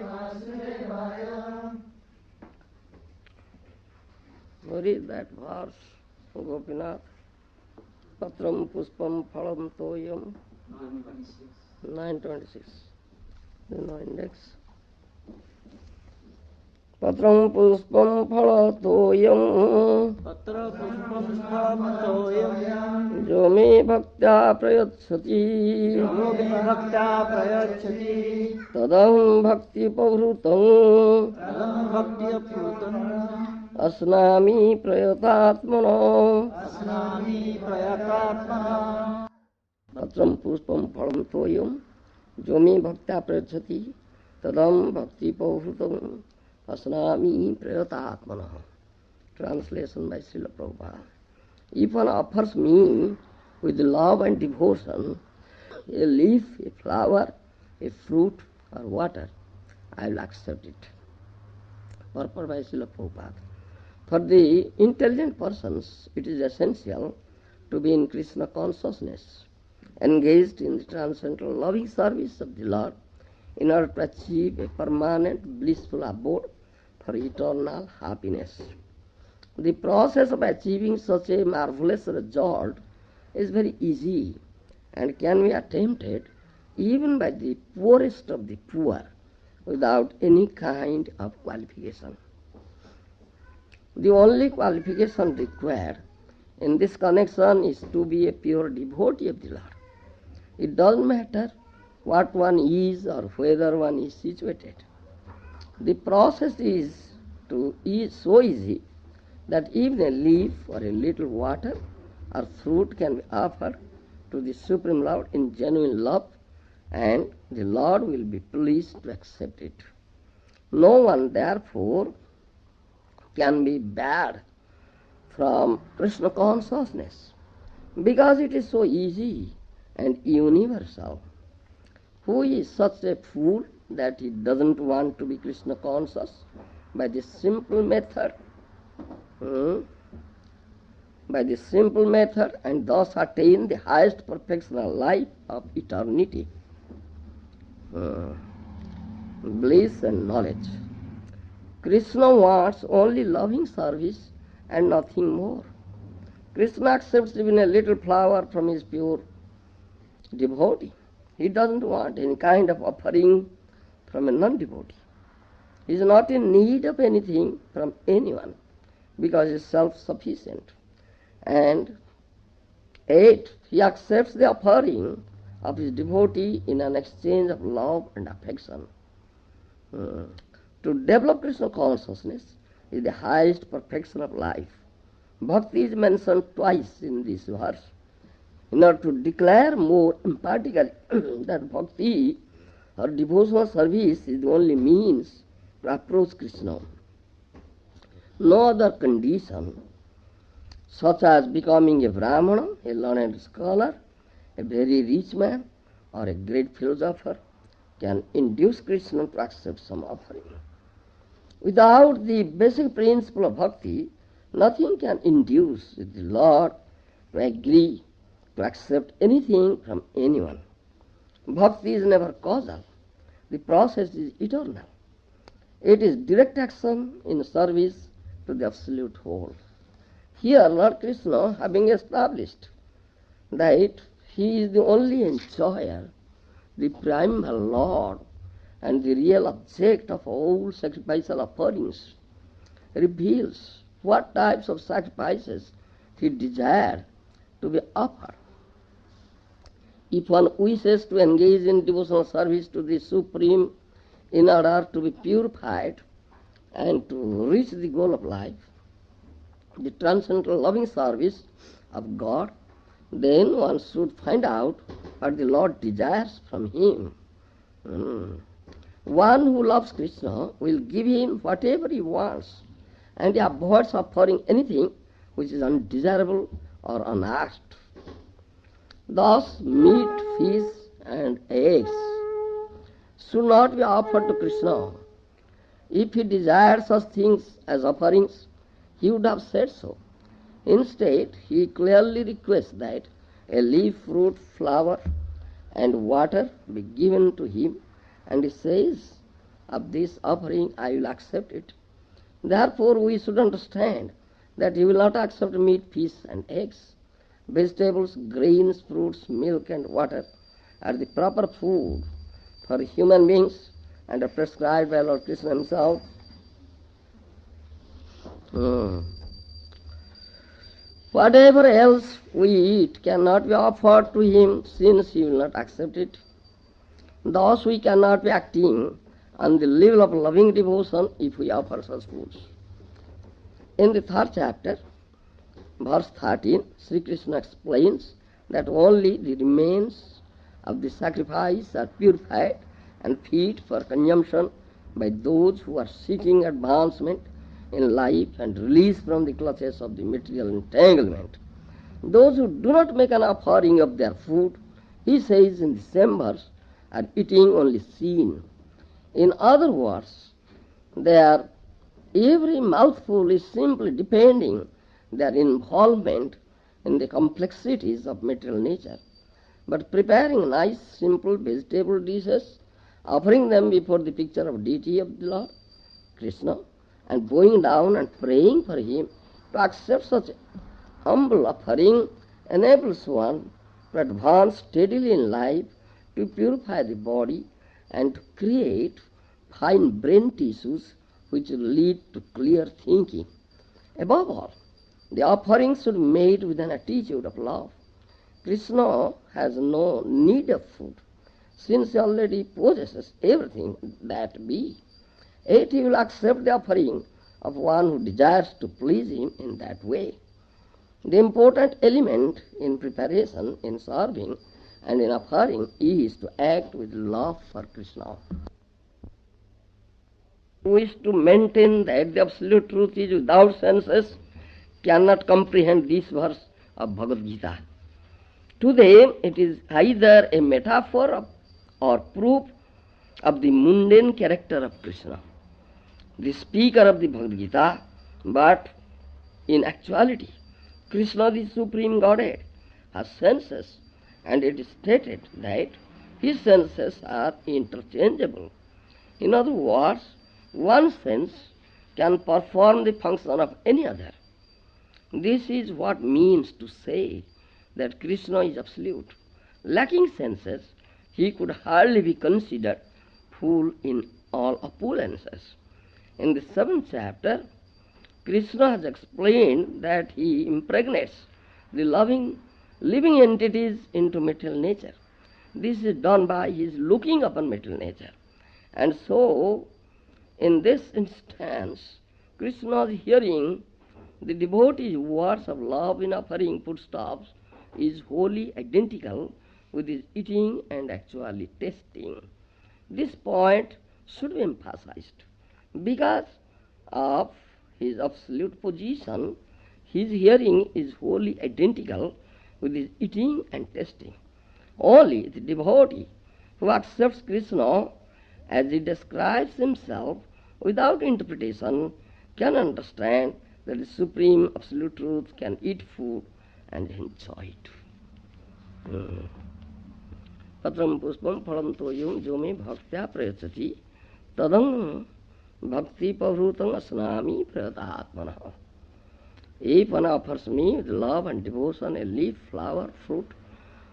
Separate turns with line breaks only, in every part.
Vasudevaya. Read that verse, Gopinath. Patram puspam phalam toyam. 926. No index. Patram puspam phala toyam.
Patra puspam phalam toyam.
Jo me bhaktya prayachati.
Jo me bhaktya prayachati.
Tadam bhakti pavrutam.
Tadam bhakti aprutam.
Asnami prayatatmana.
Asnami prayatatmana.
Patram puspam phalam toyam. Jo me bhaktya prayachati. Tadam bhakti pavrutam. Asnami prayatatmana. Translation by Srila Prabhupada. If one offers me with love and devotion a leaf, a flower, a fruit or water, I will accept it. Purport by Srila Prabhupada. For the intelligent persons, it is essential to be in Krishna consciousness, engaged in the transcendental loving service of the Lord in order to achieve a permanent blissful abode for eternal happiness. The process of achieving such a marvelous result is very easy and can be attempted even by the poorest of the poor without any kind of qualification. The only qualification required in this connection is to be a pure devotee of the Lord. It doesn't matter what one is or whether one is situated. The process is so easy that even a leaf or a little water or fruit can be offered to the Supreme Lord in genuine love, and the Lord will be pleased to accept it. No one, therefore, can be bad from Krishna consciousness, because it is so easy and universal. Who is such a fool that he doesn't want to be Krishna conscious by this simple method? By this simple method, and thus attain the highest perfectional life of eternity, bliss and knowledge. Krishna wants only loving service and nothing more. Krishna accepts even a little flower from his pure devotee. He doesn't want any kind of offering from a non-devotee. He is not in need of anything from anyone, because he is self-sufficient. And 8, he accepts the offering of his devotee in an exchange of love and affection. To develop Krishna consciousness is the highest perfection of life. Bhakti is mentioned twice in this verse in order to declare more emphatically that bhakti or devotional service is the only means to approach Krishna. No other condition, such as becoming a Brahmana, a learned scholar, a very rich man, or a great philosopher, can induce Krishna to accept some offering. Without the basic principle of bhakti, nothing can induce the Lord to agree to accept anything from anyone. Bhakti is never causal. The process is eternal. It is direct action in service to the Absolute Whole. Here Lord Krishna, having established that he is the only enjoyer, the primal Lord, and the real object of all sacrificial offerings, reveals what types of sacrifices he desired to be offered. If one wishes to engage in devotional service to the Supreme in order to be purified and to reach the goal of life, the transcendental loving service of God, then one should find out what the Lord desires from him. One who loves Krishna will give him whatever he wants, and he avoids offering anything which is undesirable or unasked. Thus, meat, fish, and eggs should not be offered to Krishna. If he desired such things as offerings, he would have said so. Instead, he clearly requests that a leaf, fruit, flower, and water be given to him, and he says, of this offering I will accept it. Therefore we should understand that he will not accept meat, fish and eggs. Vegetables, grains, fruits, milk and water are the proper food for human beings and are prescribed by Lord Krishna himself. Whatever else we eat cannot be offered to him since he will not accept it. Thus we cannot be acting on the level of loving devotion if we offer such foods. In the third chapter, verse 13, Sri Krishna explains that only the remains of the sacrifice are purified and fit for consumption by those who are seeking advancement in life and release from the clutches of the material entanglement. Those who do not make an offering of their food, he says in the same verse, are eating only sin. In other words, their every mouthful is simply depending their involvement in the complexities of material nature. But preparing nice, simple vegetable dishes, offering them before the picture of deity of the Lord, Krishna, and bowing down and praying for him to accept such humble offering enables one to advance steadily in life, to purify the body, and to create fine brain tissues which will lead to clear thinking. Above all, the offering should be made with an attitude of love. Krishna has no need of food, since he already possesses everything that be. Yet he will accept the offering of one who desires to please him in that way. The important element in preparation, in serving, and in offering is to act with love for Krishna. Who wish to maintain that the absolute truth is without senses cannot comprehend this verse of Bhagavad Gita. To them it is either a metaphor or proof of the mundane character of Krishna, the speaker of the Bhagavad Gita, but in actuality, Krishna, the Supreme Godhead, has senses, and it is stated that his senses are interchangeable. In other words, one sense can perform the function of any other. This is what means to say that Krishna is absolute. Lacking senses, he could hardly be considered full in all opulences. In the 7th chapter, Krishna has explained that he impregnates the living entities into material nature. This is done by his looking upon material nature. And so, in this instance, Krishna's hearing the devotee's words of love in offering foodstuffs is wholly identical with his eating and actually tasting. This point should be emphasized because of his absolute position. His hearing is wholly identical with his eating and tasting. Only the devotee who accepts Krishna as he describes himself without interpretation can understand that the supreme absolute truth can eat food and enjoy it. Patram puspam phalam toyam jome bhaktya prayachati tadam bhakti pavrutam asnami prayatatmana. If one offers me with love and devotion a leaf, flower, fruit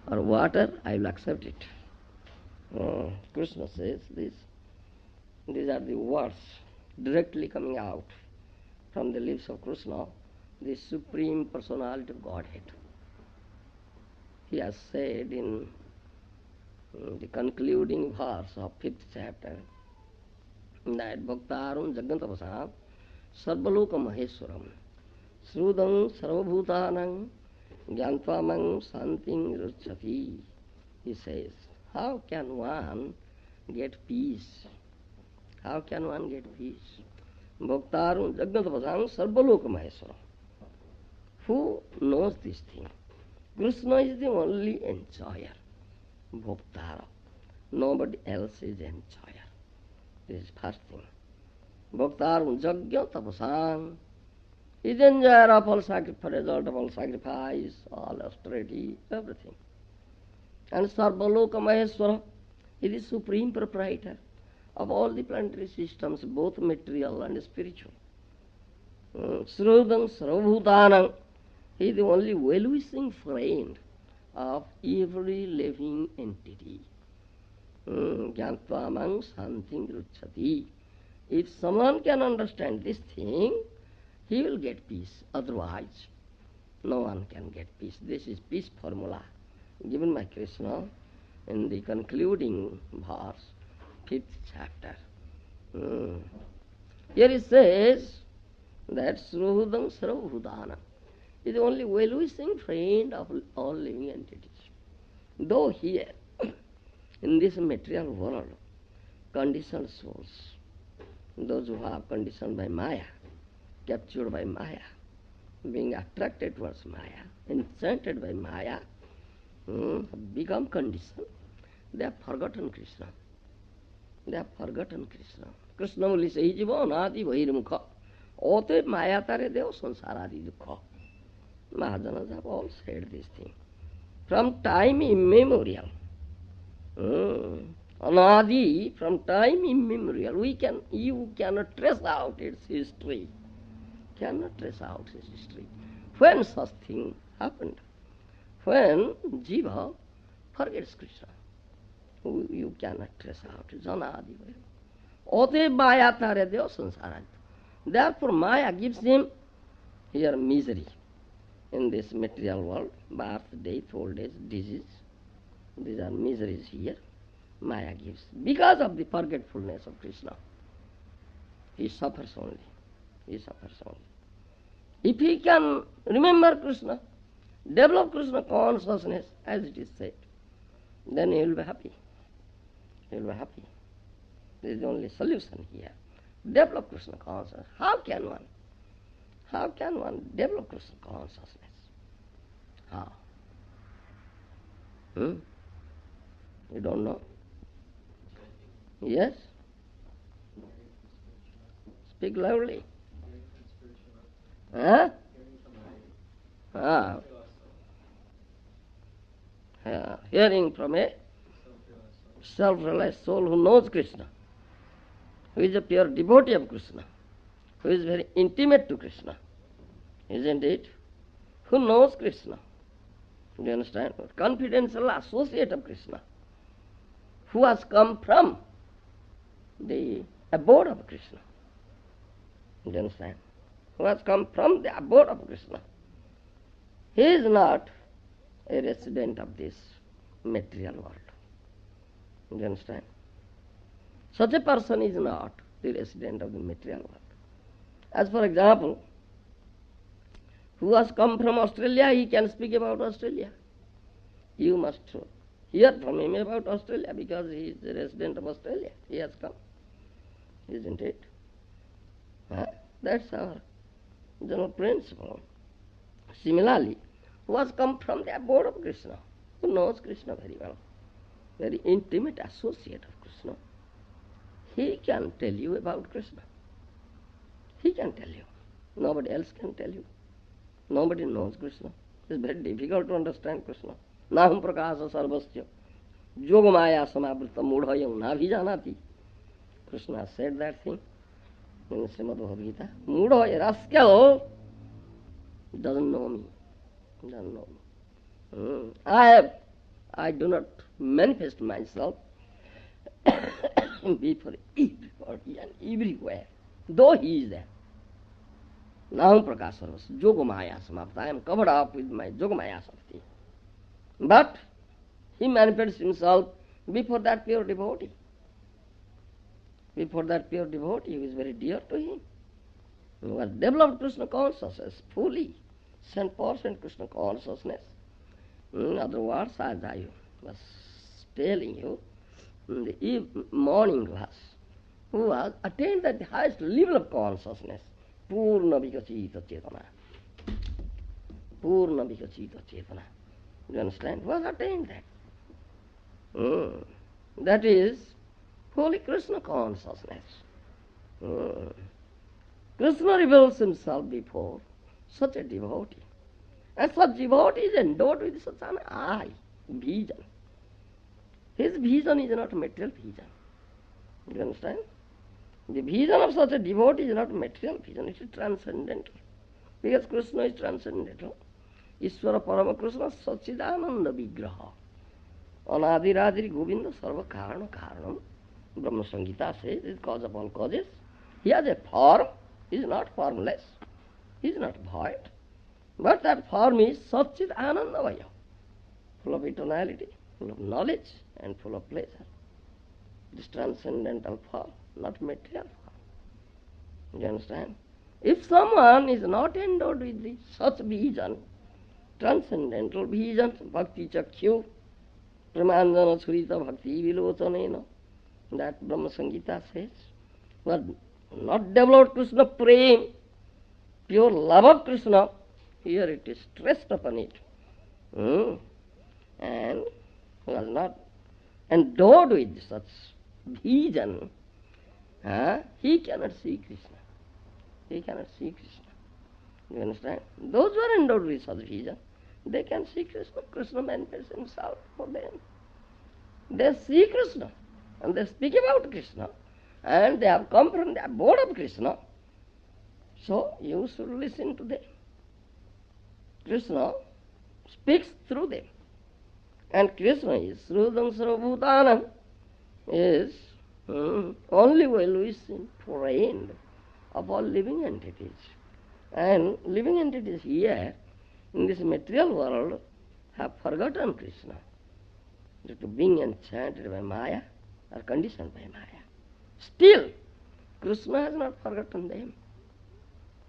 or water, I will accept it. Krishna says this. These are the words directly coming out from the lips of Krishna, the Supreme Personality of Godhead. He has said in the concluding verse of 5th chapter that Bhaktarum Jagantavasam Sarvaloka Maheswaram Srudam Sarvabhutanam Gyantvamang Santing Ruchati. He says, how can one get peace? How can one get peace? Bhaktarum Jagnatavasam Sarvaloka Maheswaram. Who knows this thing? Krishna is the only enjoyer. Bhoktara. Nobody else is enjoyer. This is first thing. Bhaktarum Jagnatavasam is enjoyer of all sacrifice, result of all sacrifice, all austerity, everything. And Sarvaloka Maheshwara is the supreme proprietor of all the planetary systems, both material and spiritual. Srudam Sarvabhutanam, he is the only well-wishing friend of every living entity. Jnantvamang santim ruchati. If someone can understand this thing, he will get peace. Otherwise, no one can get peace. This is peace formula given by Krishna in the concluding verse, 5th chapter. Here it says that Sruhudam Sarvabhutana is the only well-wishing friend of all living entities. Though here, in this material world, conditioned souls, those who are conditioned by Maya, captured by Maya, being attracted towards Maya, enchanted by Maya, become conditioned, they have forgotten Krishna. They have forgotten Krishna. Krishna will say, Jiva anadi bhairimukha, ote maya tare deo sansaradi dukha. Mahajanas have all said this thing. From time immemorial, anadi, from time immemorial, you cannot trace out its history. Cannot trace out its history. When such thing happened? When Jiva forgets Krishna, you cannot trace out. It's anadi. Ote maya tare deo sansaradi. Therefore Maya gives him here misery in this material world, birth, death, old age, disease. These are miseries here. Maya gives. Because of the forgetfulness of Krishna, he suffers only. He suffers only. If he can remember Krishna, develop Krishna consciousness, as it is said, then he will be happy. He will be happy. This is the only solution here. Develop Krishna consciousness. How can one develop Krishna consciousness? How? You don't know? Yes? Speak loudly. Huh? Hearing from a self-realized soul who knows Krishna, who is a pure devotee of Krishna, who is very intimate to Krishna, isn't it? Who knows Krishna. Do you understand? Confidential associate of Krishna, who has come from the abode of Krishna. Do you understand? Who has come from the abode of Krishna. He is not a resident of this material world. Do you understand? Such a person is not the resident of the material world. As for example, who has come from Australia, he can speak about Australia. You must hear from him about Australia because he is a resident of Australia. He has come, isn't it? That's our general principle. Similarly, who has come from the abode of Krishna, who knows Krishna very well, very intimate associate of Krishna, he can tell you about Krishna. He can tell you. Nobody else can tell you. Nobody knows Krishna. It's very difficult to understand Krishna. Naham prakasa sarvasya yogamaya samavrita mudhayam nabhijanati. Krishna said that thing in Srimad Bhagavad-gita. Mudhaya, rascal, doesn't know me. Doesn't know me. I do not manifest myself before everybody and everywhere, though he is there. Naham prakasarvas, yogamaya samapta. I am covered up with my yogamaya sakti. But he manifests himself before that pure devotee. Before that pure devotee who is very dear to him, who has developed Krishna consciousness fully, 100% Krishna consciousness. In other words, as I was telling you in the morning class, who has attained at the highest level of consciousness, Purna Vikasita Chetana. Purna Vikasita Chetana. You understand? Who has attained that? That is fully Krishna consciousness. Krishna reveals himself before such a devotee. And such devotee is endowed with such an eye, vision. His vision is not a material vision. You understand? The vision of such a devotee is not a material vision, it is transcendental. Because Krishna is transcendental. Ishvara Parama Krishna Sachidananda Vigraha. Anadiradi Govinda Sarva Karana Karanam. Brahma Samhita says, is cause of all causes. He has a form, he is not formless, he is not void. But that form is Satchid Anandavaya, full of eternality, full of knowledge, and full of pleasure. This transcendental form, not material form. You understand? If someone is not endowed with this, such vision, transcendental vision, bhakti chakyu, pramanjana surita bhakti vilochanena, that Brahma Samhita says, but not developed Krishna prem, pure love of Krishna, here it is stressed upon it. And was not endowed with such vision, he cannot see Krishna. He cannot see Krishna. You understand? Those who are endowed with such vision, they can see Krishna. Krishna manifests himself for them. They see Krishna and they speak about Krishna and they have come from the abode of Krishna. So you should listen to them. Krishna speaks through them. And Krishna is Srudam Sarvabhutanam, is only well-wishing friend of all living entities. And living entities here in this material world have forgotten Krishna. Due to being enchanted by Maya or conditioned by Maya. Still, Krishna has not forgotten them.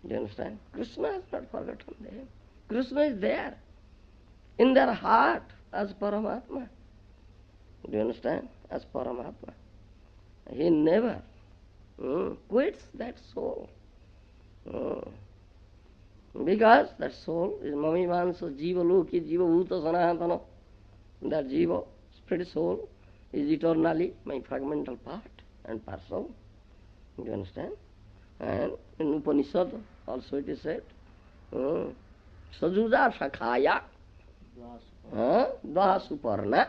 Do you understand? Krishna has not forgotten them. Krishna is there in their heart as Paramatma. Do you understand? As Paramatma. He never quits that soul. Because that soul is Mamivansa Jiva Loki Jiva Bhuta Sanatana. That Jiva, spirit soul, is eternally my fragmental part and parcel. Do you understand? And in Upanishad also it is said, Sajuja Shakhaya Dva Suparna.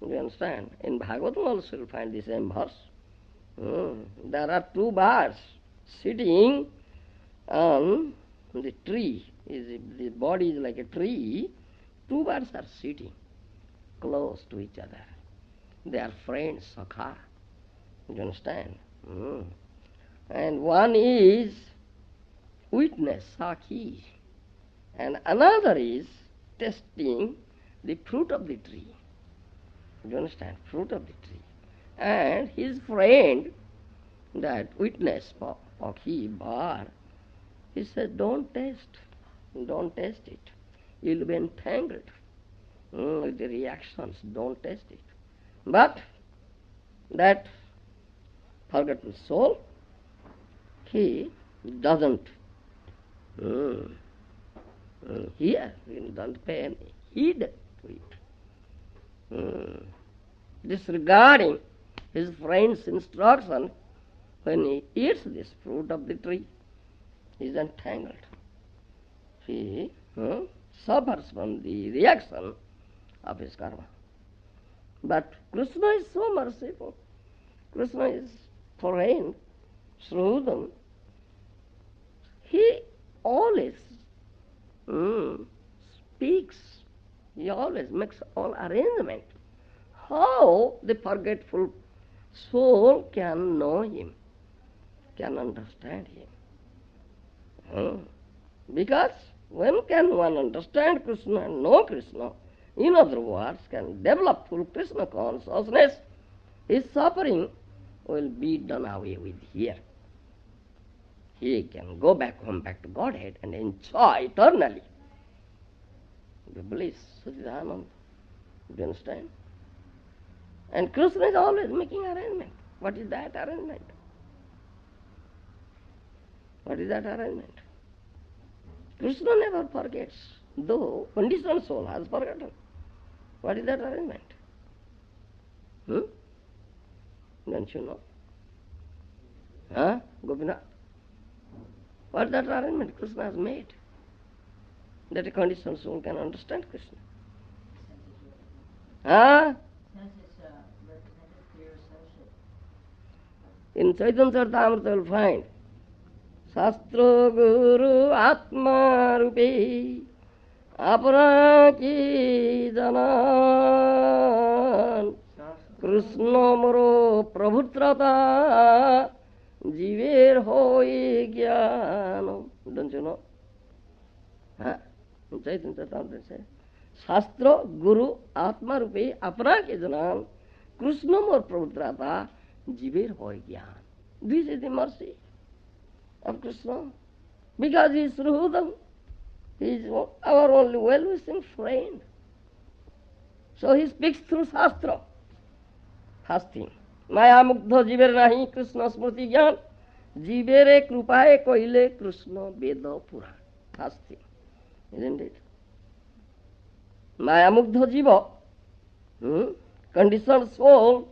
Do you understand? In Bhagavatam also you will find the same verse. There are two birds sitting on the tree. The body is like a tree. Two birds are sitting close to each other. They are friends, Sakha. Do you understand? And one is witness, Sakhi. And another is testing the fruit of the tree. Do you understand? Fruit of the tree. And his friend, that witness, Pakhi, Bar, he said, don't test it. You'll be entangled with the reactions, don't test it. But that forgotten soul, he doesn't hear, he doesn't pay any heed to it. Disregarding his friend's instruction, when he eats this fruit of the tree, he is entangled. He suffers from the reaction of his karma. But Krishna is so merciful. Krishna is foreign, Srudam. He always speaks. He always makes all arrangement. How the forgetful soul can know him, can understand him. Because when can one understand Krishna and know Krishna, in other words, can develop full Krishna consciousness, his suffering will be done away with here. He can go back home, back to Godhead and enjoy eternally the bliss, Satchidananda. Do you understand? And Krishna is always making arrangement. What is that arrangement? What is that arrangement? Krishna never forgets, though conditioned soul has forgotten. What is that arrangement? Don't you know? Govinda? What is that arrangement Krishna has made? That a conditioned soul can understand Krishna. In Chaitanya Charitamrita you will find Shastra Guru Atma Rupe Apna ki janan Krishna moro prabhutrata Jiver hoy jnana. Don't you know? Huh? In Chaitanya Charitamrita it says Shastra Guru Atma Rupe Apna ki janan Krishna moro prabhutrata Jiver hoy jnana. This is the mercy of Krishna. Because he is Sruhudam. He is our only well-wishing friend. So he speaks through Shastra. First thing. Maya mugdha jiver nahi Krishna smriti jnana. Jivere krupaye koile Krishna Veda Puran. First thing. Isn't it? Maya mugdha jiva, conditioned soul,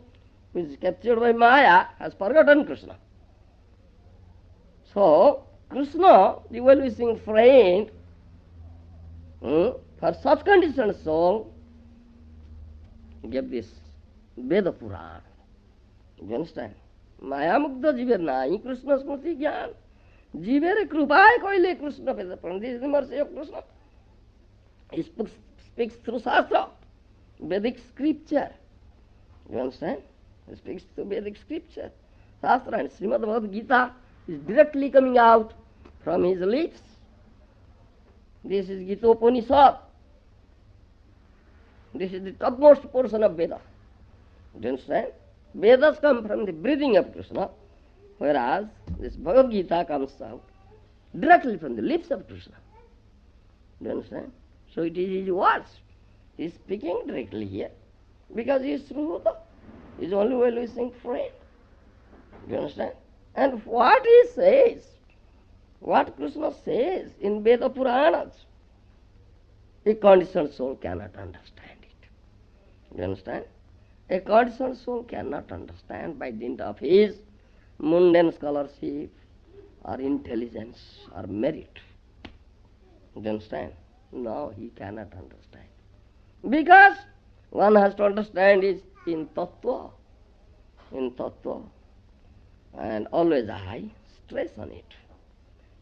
which is captured by Maya, has forgotten Krishna. So, Krishna, the well-wishing friend, for such conditioned soul, gave this Veda Puran. You understand? Maya mugdha jiver nahi Krishna smriti jnana. Jivere krupaya koile Krishna Veda Puran. This is the mercy of Krishna. He speaks through Shastra, Vedic scripture. You understand? He speaks through Vedic scripture. Shastra and Srimad Bhagavad Gita is directly coming out from his lips. This is Gita Upanishad. This is the topmost portion of Veda. Do you understand? Vedas come from the breathing of Krishna, whereas this Bhagavad Gita comes out directly from the lips of Krishna. Do you understand? So it is his words. He is speaking directly here because he is Sruhuda. He is only well-wishing friend. Do you understand? And what he says, what Krishna says in Veda Puranas, a conditioned soul cannot understand it. Do you understand? A conditioned soul cannot understand by dint of his mundane scholarship or intelligence or merit. Do you understand? No, he cannot understand. Because one has to understand it in tattva. In tattva. And always I stress on it.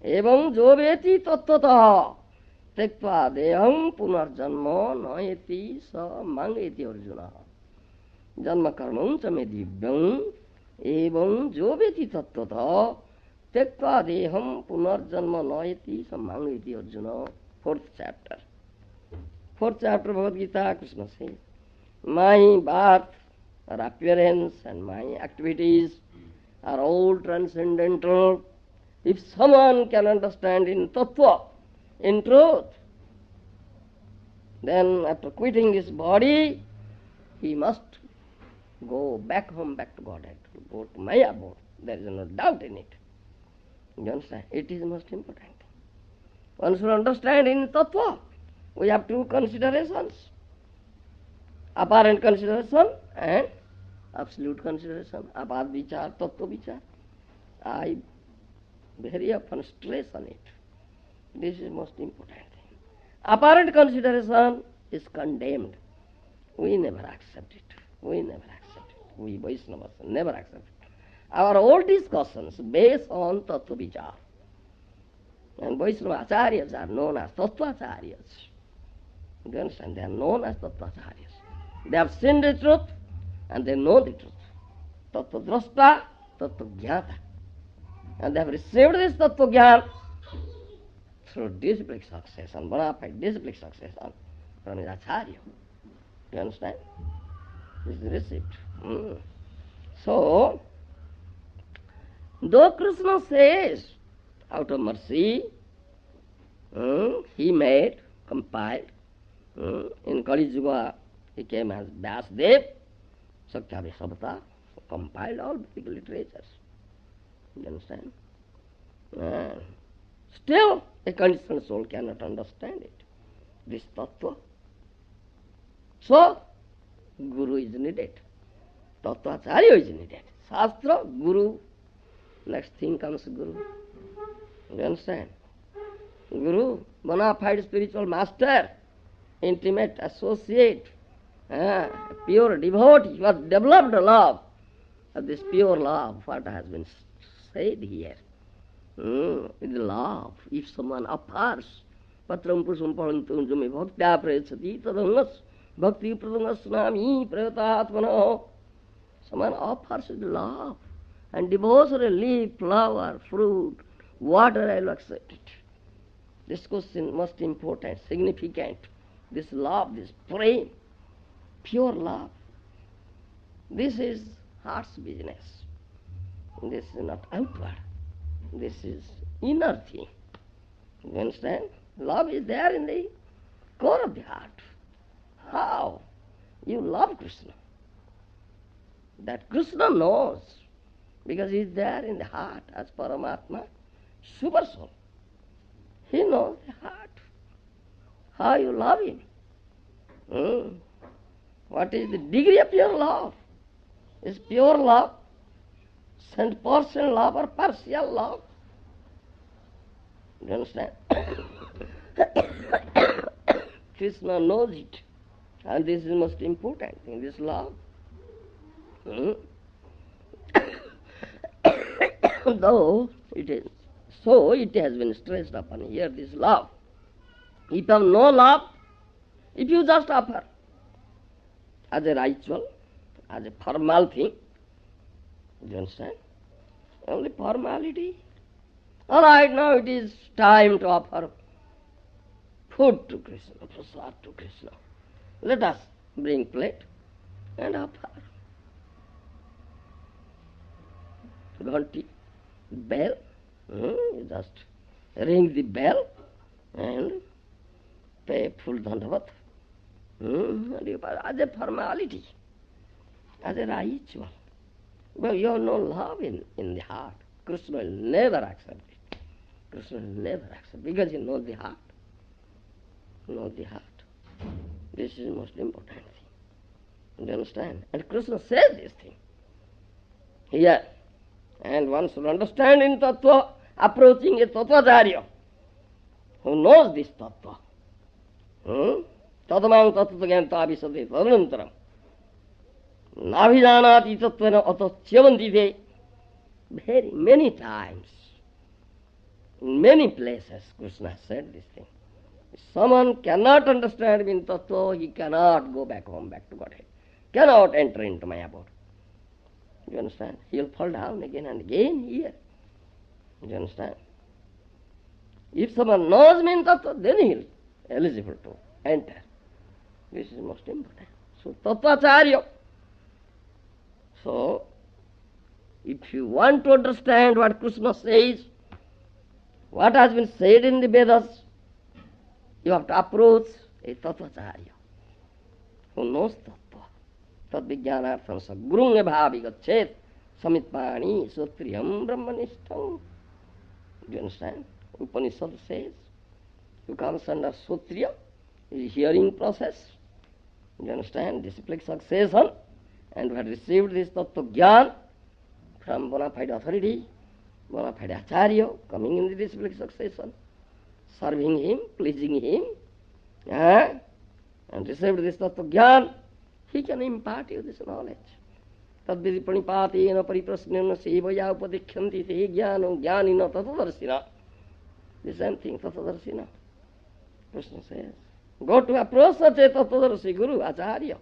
Evam joveti tattvataha tektva deham punarjanma nayeti sa mangeti arjuna. Janma karmam chame divyam evam joveti tattvataha tektva deham punarjanma nayeti sa mangeti arjuna. Fourth chapter. Fourth chapter of Bhagavad Gita, Krishna says, my birth or appearance and my activities are all transcendental. If someone can understand in tattva, in truth, then after quitting this body, he must go back home, back to Godhead, go to my abode. There is no doubt in it. You understand? It is the most important thing. One should understand in tattva. We have two considerations. Apparent consideration and absolute consideration. Apad vichar, tattva vichar. I very often stress on it. This is the most important thing. Apparent consideration is condemned. We never accept it. We never accept it. We Vaishnavas never accept it. Our old discussions based on tattva vichar. And Vaishnava acharyas are known as tattva acharyas. You understand? They are known as tattva acharyas. They have seen the truth and they know the truth. Tattva drashta, tattva jnata. And they have received this tattva jnana through disciplic succession, bona fide disciplic succession from his acharya. You understand? This is received. So, though Krishna says, out of mercy, he made, compiled, in Kali Yuga he came as Vyasdev, Sakya Vishwabhata, compiled all Vedic literatures. You understand? Still, a conditioned soul cannot understand it, this tattva. So, Guru is needed. Tattva acharya is needed. Shastra, Guru. Next thing comes Guru. You understand? Guru, bona fide spiritual master, intimate associate, pure devotee, who has developed love of this pure love, what has been said here. With love, if someone offers, patram pusham parantum jame bhaktya prayachati tadangas bhakti pradangas nami prayatatmana. Someone offers with love and devotion, a leaf, flower, fruit, water, I will accept it. This question most important, significant. This love, this prema, pure love. This is heart's business. This is not outward. This is inner thing. You understand? Love is there in the core of the heart. How? You love Krishna. That Krishna knows, because he is there in the heart as Paramatma, Super Soul. He knows the heart. How you love him. What is the degree of your love? Is pure love, 100% love or partial love? You understand? Krishna knows it. And this is the most important thing, this love. Though it is so, it has been stressed upon here, this love. If you have no love, if you just offer as a ritual, as a formal thing, you understand? Only formality. All right, now it is time to offer food to Krishna, prasad to Krishna. Let us bring plate and offer. Ghanti, bell, you just ring the bell and pay full dandavat. As a formality, as a ritual. But you have no love in the heart. Krishna will never accept it. Krishna will never accept, because he knows the heart. Knows the heart. This is the most important thing. You understand? And Krishna says this thing here. And one should understand in Tattva, approaching a Tattvacharya who knows this Tattva. Tadamang tattva gyanta visate tadanantaram. Nabhijanati tattvena atatsyavanti te. Very many times, in many places, Krishna said this thing. If someone cannot understand in Tattva, he cannot go back home, back to Godhead. Cannot enter into my abode. You understand? He will fall down again and again here. You understand? If someone knows me in Tattva, then he will be eligible to enter. This is most important. So, Tattvacharya. So, if you want to understand what Krishna says, what has been said in the Vedas, you have to approach a Tattvacharya who knows Tattva. Tadvijnanartham sagurunga bhavi gachet samitpani sotriyam brahmanishtam. Do you understand? Upanishad says, who comes under sotriya, is hearing process. Do you understand? Disciplic succession, and who had received this tattva jnana from bona fide authority, bona fide acharya, coming in the disciplic succession, serving him, pleasing him, and received this tattva jnana, he can impart you this knowledge. Tadvidi pranipatena pariprasnena sevaya upadikyanti te jnano jnanina tatadarsina. The same thing, tatadarsina. Krishna says, go to approach such a tatadarsi guru, acharya.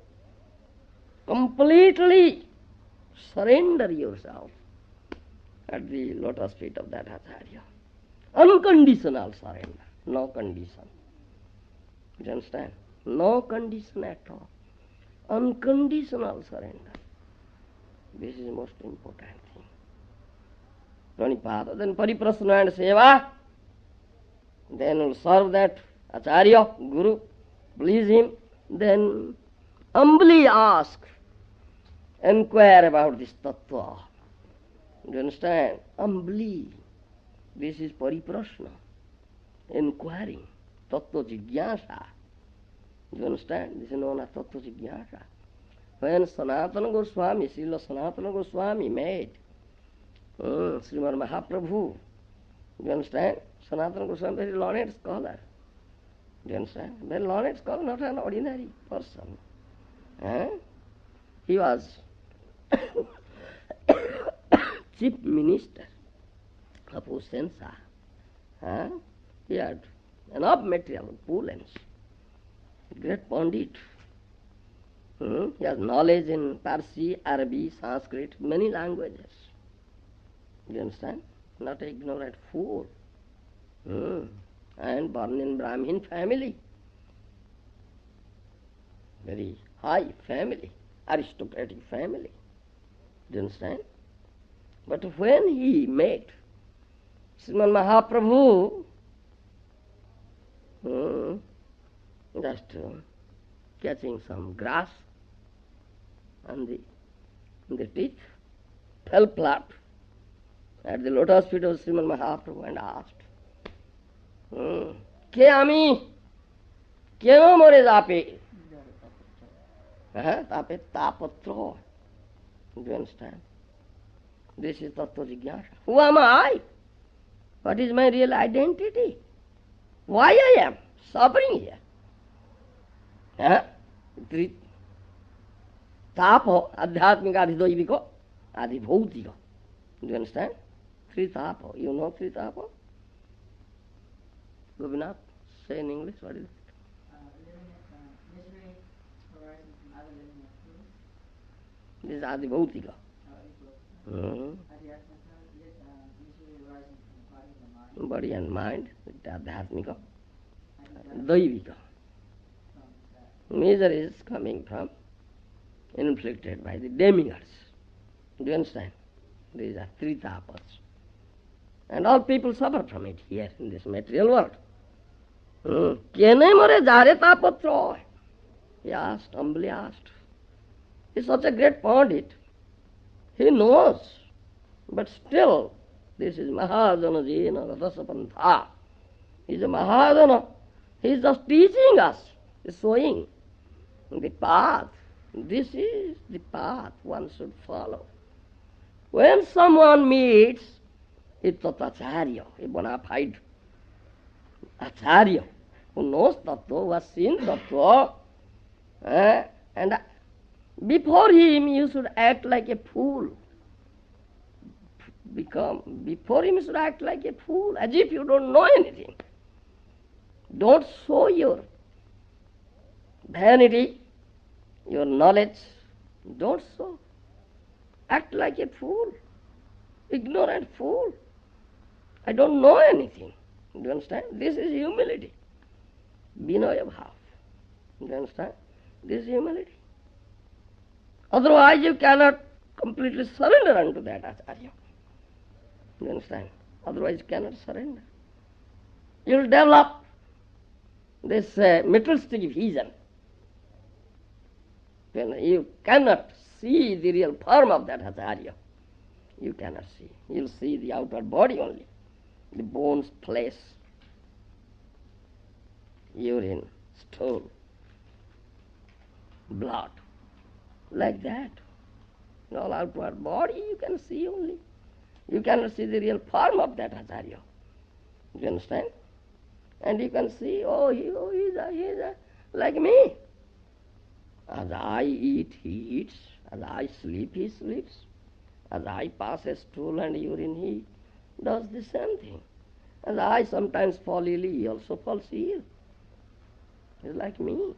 Completely surrender yourself at the lotus feet of that acharya. Unconditional surrender, no condition. Do you understand? No condition at all. Unconditional surrender. This is the most important thing. Pranipada, then pariprasna and seva, then will serve that acharya, guru, please him, then humbly ask, inquire about this tattva. Do you understand? Humbly. This is pariprasna, inquiring, tattva jigyasa. Do you understand? This is known as tattva jigyasa. When Sanatana Goswami, Srila Sanatana Goswami made Srimad Mahaprabhu, do you understand? Sanatana Goswami, very learned scholar. Do you understand? Very learned scholar, not an ordinary person. He was chief minister of Usensa. Huh? He had enough material, opulence. Great Pandit. He has knowledge in Parsi, Arabic, Sanskrit, many languages. You understand? Not an ignorant fool. And born in Brahmin family. Very high family, aristocratic family. Do you understand? But when he met Srimad Mahaprabhu, just catching some grass on the teeth, fell flat at the lotus feet of Srimad Mahaprabhu and asked, কে আমি কেন মরে যাবে তাপে তাপত্র. Do you understand? This is Tattva Jigyasa. Who am I? What is my real identity? Why I am suffering here? Tapo, adhyatmika, adhidvaivika, adhibhautika. Do you understand? Three tapo. You know three tapo? Govinda, say in English, what is it?
Misery arising from other living activities.
This is adhibhautika.
Misery arising from the body and
Body and
the mind.
mind, adhyatmika, daivika. Misery is coming from, inflicted by the demigods. Do you understand? These are three tapas. And all people suffer from it here in this material world. Kene more jare tapatra? He asked, humbly asked. He is such a great Pandit. He knows. But still, this is Mahajana Jena Radasapantha. He is a Mahajana. He is just teaching us, showing the path. This is the path one should follow. When someone meets a Tatacharya, a bona fide Acharya, who knows Tattva, who has seen Tattva, and before him you should act like a fool. Before him you should act like a fool, as if you don't know anything. Don't show your vanity, your knowledge. Don't show. Act like a fool, ignorant fool. I don't know anything. Do you understand? This is humility. Vinaya bhav. Do you understand? This is humility. Otherwise you cannot completely surrender unto that Acharya. Do you understand? Otherwise you cannot surrender. You will develop this materialistic vision. You cannot see the real form of that Acharya. You cannot see. You will see the outer body only. The bones, flesh, urine, stool, blood. Like that. All outward body you can see only. You cannot see the real form of that Acharya. Do you understand? And you can see, he's like me. As I eat, he eats. As I sleep, he sleeps. As I pass a stool and urine, he does the same thing. As I sometimes fall ill, he also falls ill. He's like me.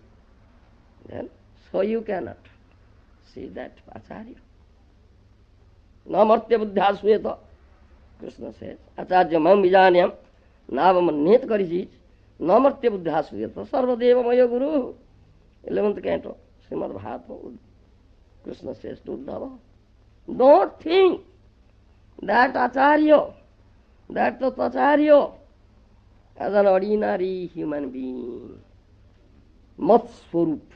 Then, so you cannot see that Acharya. Namartya buddhyasveta, Krishna says, Acharya mam vijanyam, navamanyet karishit, namartya buddhyasveta, sarvadeva maya guru. 11th canto, Srimad Bhagavatam, Krishna says to Uddhava, don't think that Acharya, that Tatacharya, as an ordinary human being. Mat Swarup.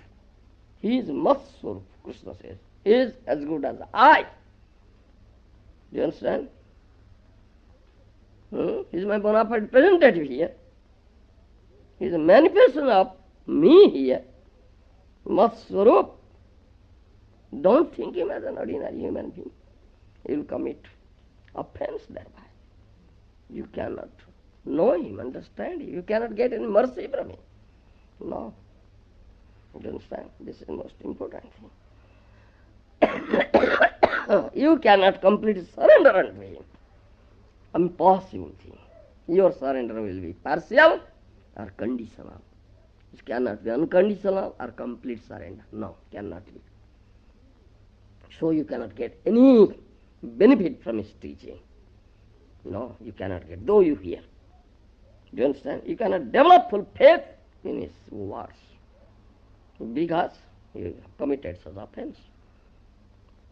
He is Mat Swarup, Krishna says. He is as good as I. Do you understand? He is my bona fide representative here. He is a manifestation of me here. Mat Swarup. Don't think him as an ordinary human being. He will commit offense thereby. You cannot know him, understand him. You cannot get any mercy from him. No. You understand? This is the most important thing. You cannot completely surrender unto him. Impossible thing. Your surrender will be partial or conditional. It cannot be unconditional or complete surrender. No, cannot be. So you cannot get any benefit from his teaching. No, you cannot get, though you hear. Do you understand? You cannot develop full faith in his words because you have committed such offense.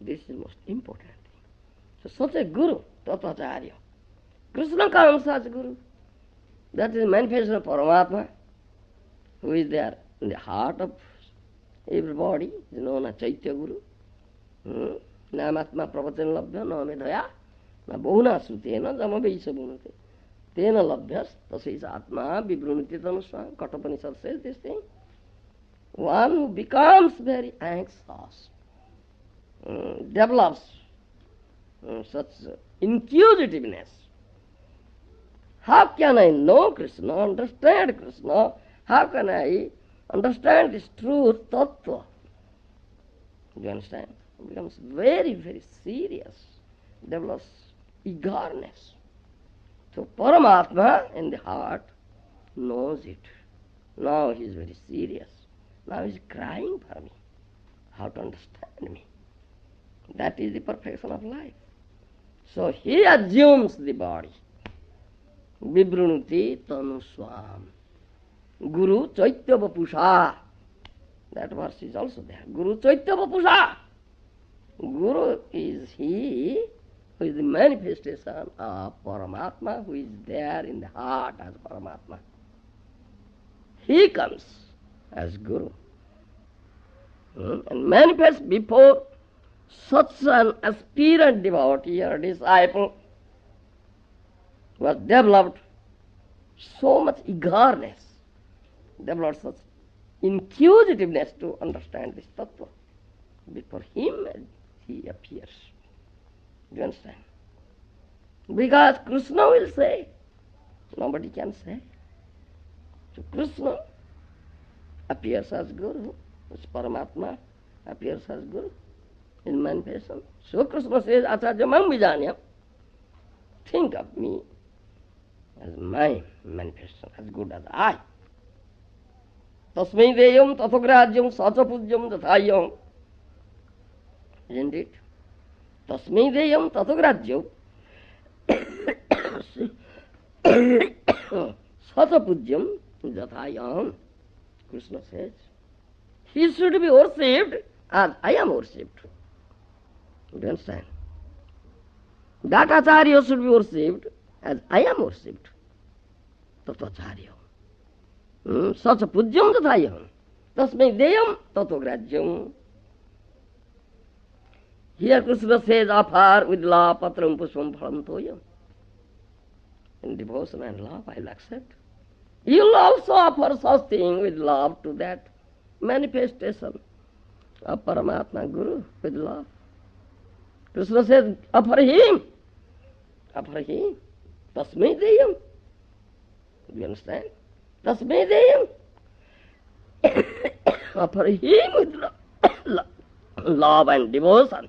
This is most important thing. So such a guru, Tatacharya. Krishna comes as guru. That is the manifestation of Paramatma, who is there in the heart of everybody, is known as Chaitya Guru. Namatma pravachan labhya na medhaya na bahuna sutena jamaveisa bunate. Tena labhyas tasais atma vibrunati tanusva. Kathopanishad says this thing. One who becomes very anxious, develops such inquisitiveness. How can I know Krishna, understand Krishna? How can I understand this truth, tattva? Do you understand? It becomes very, very serious, develops eagerness. So Paramatma in the heart knows it. Now he is very serious. Now he is crying for me. How to understand me? That is the perfection of life. So he assumes the body. Vibrunuti tanuswam. Guru Chaitya Vapusha. That verse is also there. Guru Chaitya Vapusha. Guru is he who is the manifestation of Paramatma, who is there in the heart as Paramatma. He comes as Guru and manifests before such an aspirant devotee or disciple who has developed so much eagerness, developed such inquisitiveness to understand this tattva. Before him he appears. Do you understand? Because Krishna will say, nobody can say. So Krishna appears as Guru, as Paramatma appears as Guru in manifestation. So Krishna says, Acharya mam vijanyam. Think of me as my manifestation, as good as I. Tasmai deyam tathagrajyam sachapujyam dathayam. Isn't it? Tasmai deyam tathagrajyam sachapujyam dathayam. Krishna says, he should be worshipped as I am worshipped. Do you understand? That Acharya should be worshipped as I am worshipped. Tatacharya. Sacha pujyam dathayam. Tasmai deyam tatograjyam. Here Krishna says, offer with love patram pushpam phalam toyam. In devotion and love I will accept. You will also offer such thing with love to that manifestation of Paramatma Guru with love. Krishna says, offer him. Offer him. Tasmai deyam. Do you understand? Tasmai deyam. Offer him with love and devotion.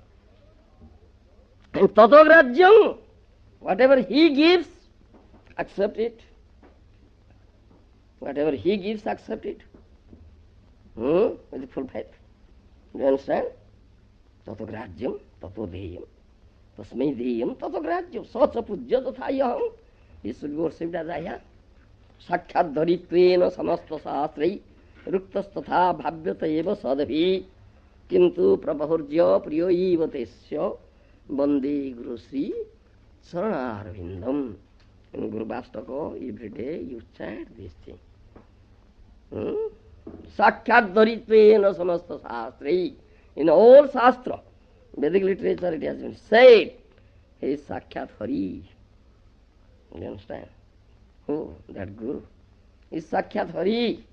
And tatograjyam. Whatever he gives, accept it. Whatever he gives, accept it. With full faith. Do you understand? Tatograjyam, tatodeyam. Tasmai deyam, tatograjyam. Sacha pujya dathayam. He should be worshipped as I am. Sakshat dharitvena samasta sastrai ruktas tatha bhavyata eva sadabhi kintu prabhurjya priyo eva tesya bande guru sri saranarvindam. In Guru Bastaka, every day you chant this thing. Sakshat dharitvena samasta sastrai. In all Shastra, Vedic literature, it has been said, he is Sakshat Hari. You understand? Oh, that Guru is Sakshat Hari.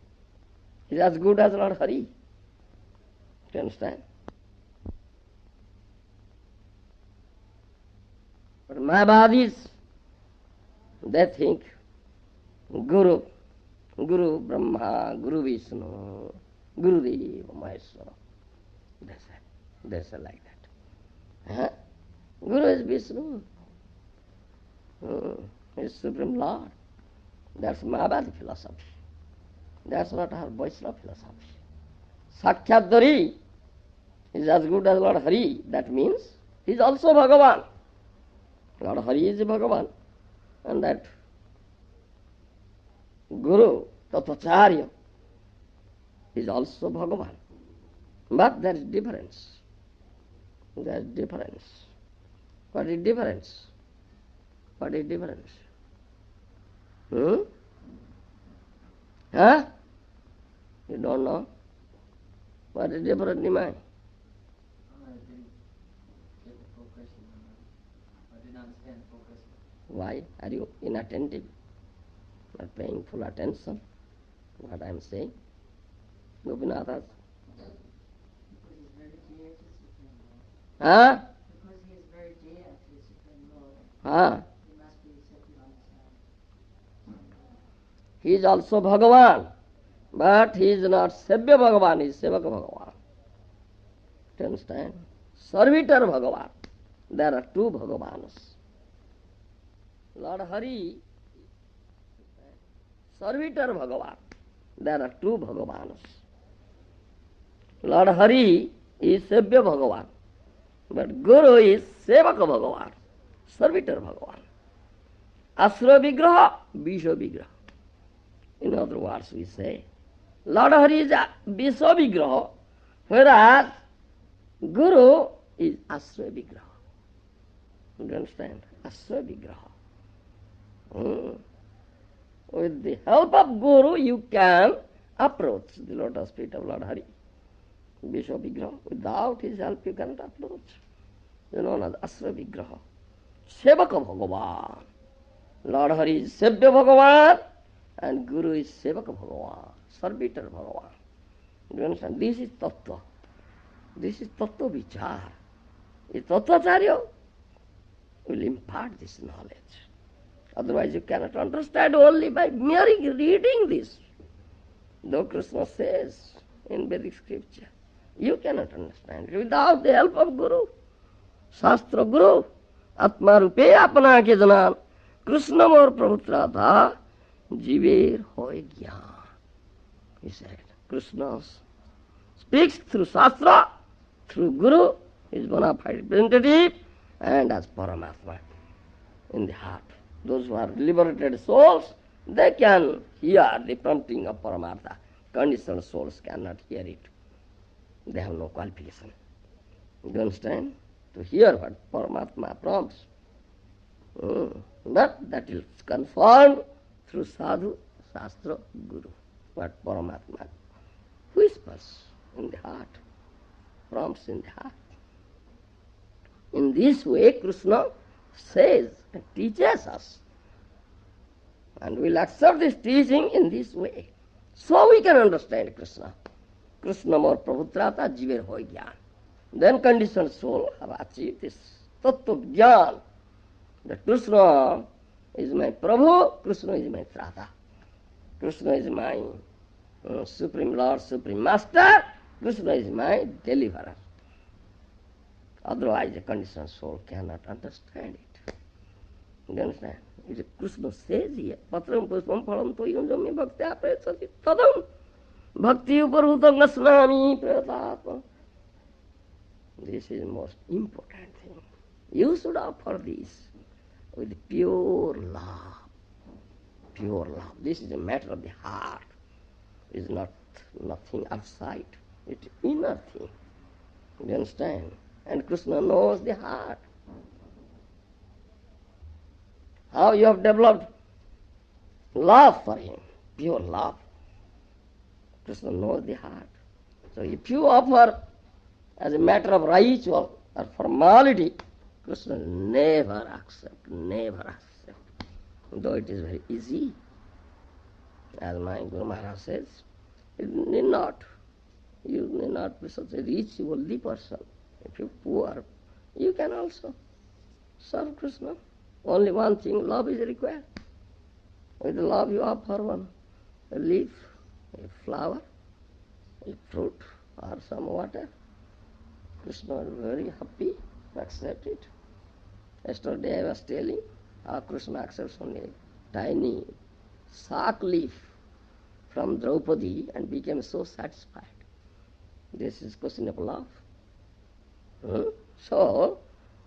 He is as good as Lord Hari. You understand? But Mayavadis, they think Guru, Guru Brahma, Guru Vishnu, Guru Deva Maheshwara. They say like that. Huh? Guru is Vishnu. He is Supreme Lord. That's Mahabharata philosophy. That's not our Vaishnava philosophy. Sakhyadari is as good as Lord Hari. That means he is also Bhagavan. Lord Hari is Bhagavan. And that Guru, Tattvacharya, is also Bhagavan. But there is difference. There is difference. What is difference? What is difference? Huh? You don't know? What is different in mind?
I didn't get the full question. I didn't understand the full question.
Why are you inattentive? Not paying full attention to what I am saying? Gopinathas?
Because he's very dear to Supreme Lord.
Huh?
Because he is very dear to Supreme Lord,
Huh?
he must be accepted on his side.
He is also Bhagavan. But he is not Sevya Bhagavan, he is Sevaka Bhagavan. Do you understand? Servitor Bhagavan. There are two Bhagavanas. Lord Hari, Servitor Bhagavan. There are two Bhagavanas. Lord Hari is Sevya Bhagavan. But Guru is Sevaka Bhagavan. Servitor Bhagavan. Asra Vigraha, Visha Vigraha. In other words, we say, Lord Hari is Visha Vigraha, whereas Guru is Asra Vigraha. Do you understand? Asra Vigraha. With the help of Guru, you can approach the lotus feet of Lord Hari. Visha Vigraha. Without his help, you cannot approach. You know, as Asra Vigraha. Sevaka Bhagavan. Lord Hari is Sevya Bhagavan and Guru is Sevaka Bhagavan, Servitor Bhagavan. Do you understand? This is Tattva. This is Tattva Vichar. The Tattvacharya will impart this knowledge. Otherwise you cannot understand only by merely reading this. Though Krishna says in Vedic scripture, you cannot understand it without the help of Guru. Shastra Guru, Atma Rupe Apana ke janan, Krishna mor pravutra tha, jiver hoy gyan. He said, Krishna speaks through Shastra, through Guru, his bona fide representative, and as Paramatma in the heart. Those who are liberated souls, they can hear the prompting of Paramatma. Conditioned souls cannot hear it. They have no qualification. You understand? To hear what Paramatma prompts. But that is confirmed through Sadhu, Shastra, Guru. What Paramatma whispers in the heart, prompts in the heart. In this way, Krishna says and teaches us. And we'll accept this teaching in this way. So we can understand Krishna. Krishna mor pravutrata jiver hoy gyan. Then conditioned soul have achieved this tattva jnana. That Krishna is my Prabhu, Krishna is my Trata. Krishna is my Supreme Lord, Supreme Master, Krishna is my deliverer. Otherwise a conditioned soul cannot understand it. You understand? Krishna says here, Patram puspam phalam toyam jami bhaktya prayasati tadam bhakti uparhutam nasnami prayatatma. This is the most important thing. You should offer this with pure love. Pure love. This is a matter of the heart. It is not nothing outside. It is inner thing. You understand? And Krishna knows the heart. How you have developed love for him, pure love. Krishna knows the heart. So if you offer as a matter of ritual or formality, Krishna never accept, never accept. Though it is very easy. As my Guru Maharaja says, you need not be such a rich, worldly person. If you are poor, you can also serve Krishna. Only one thing, love is required. With love you offer a leaf, a flower, a fruit, or some water. Krishna is very happy accept it. Yesterday I was telling how Krishna accepts only a tiny sack leaf from Draupadi and became so satisfied. This is question of love. So,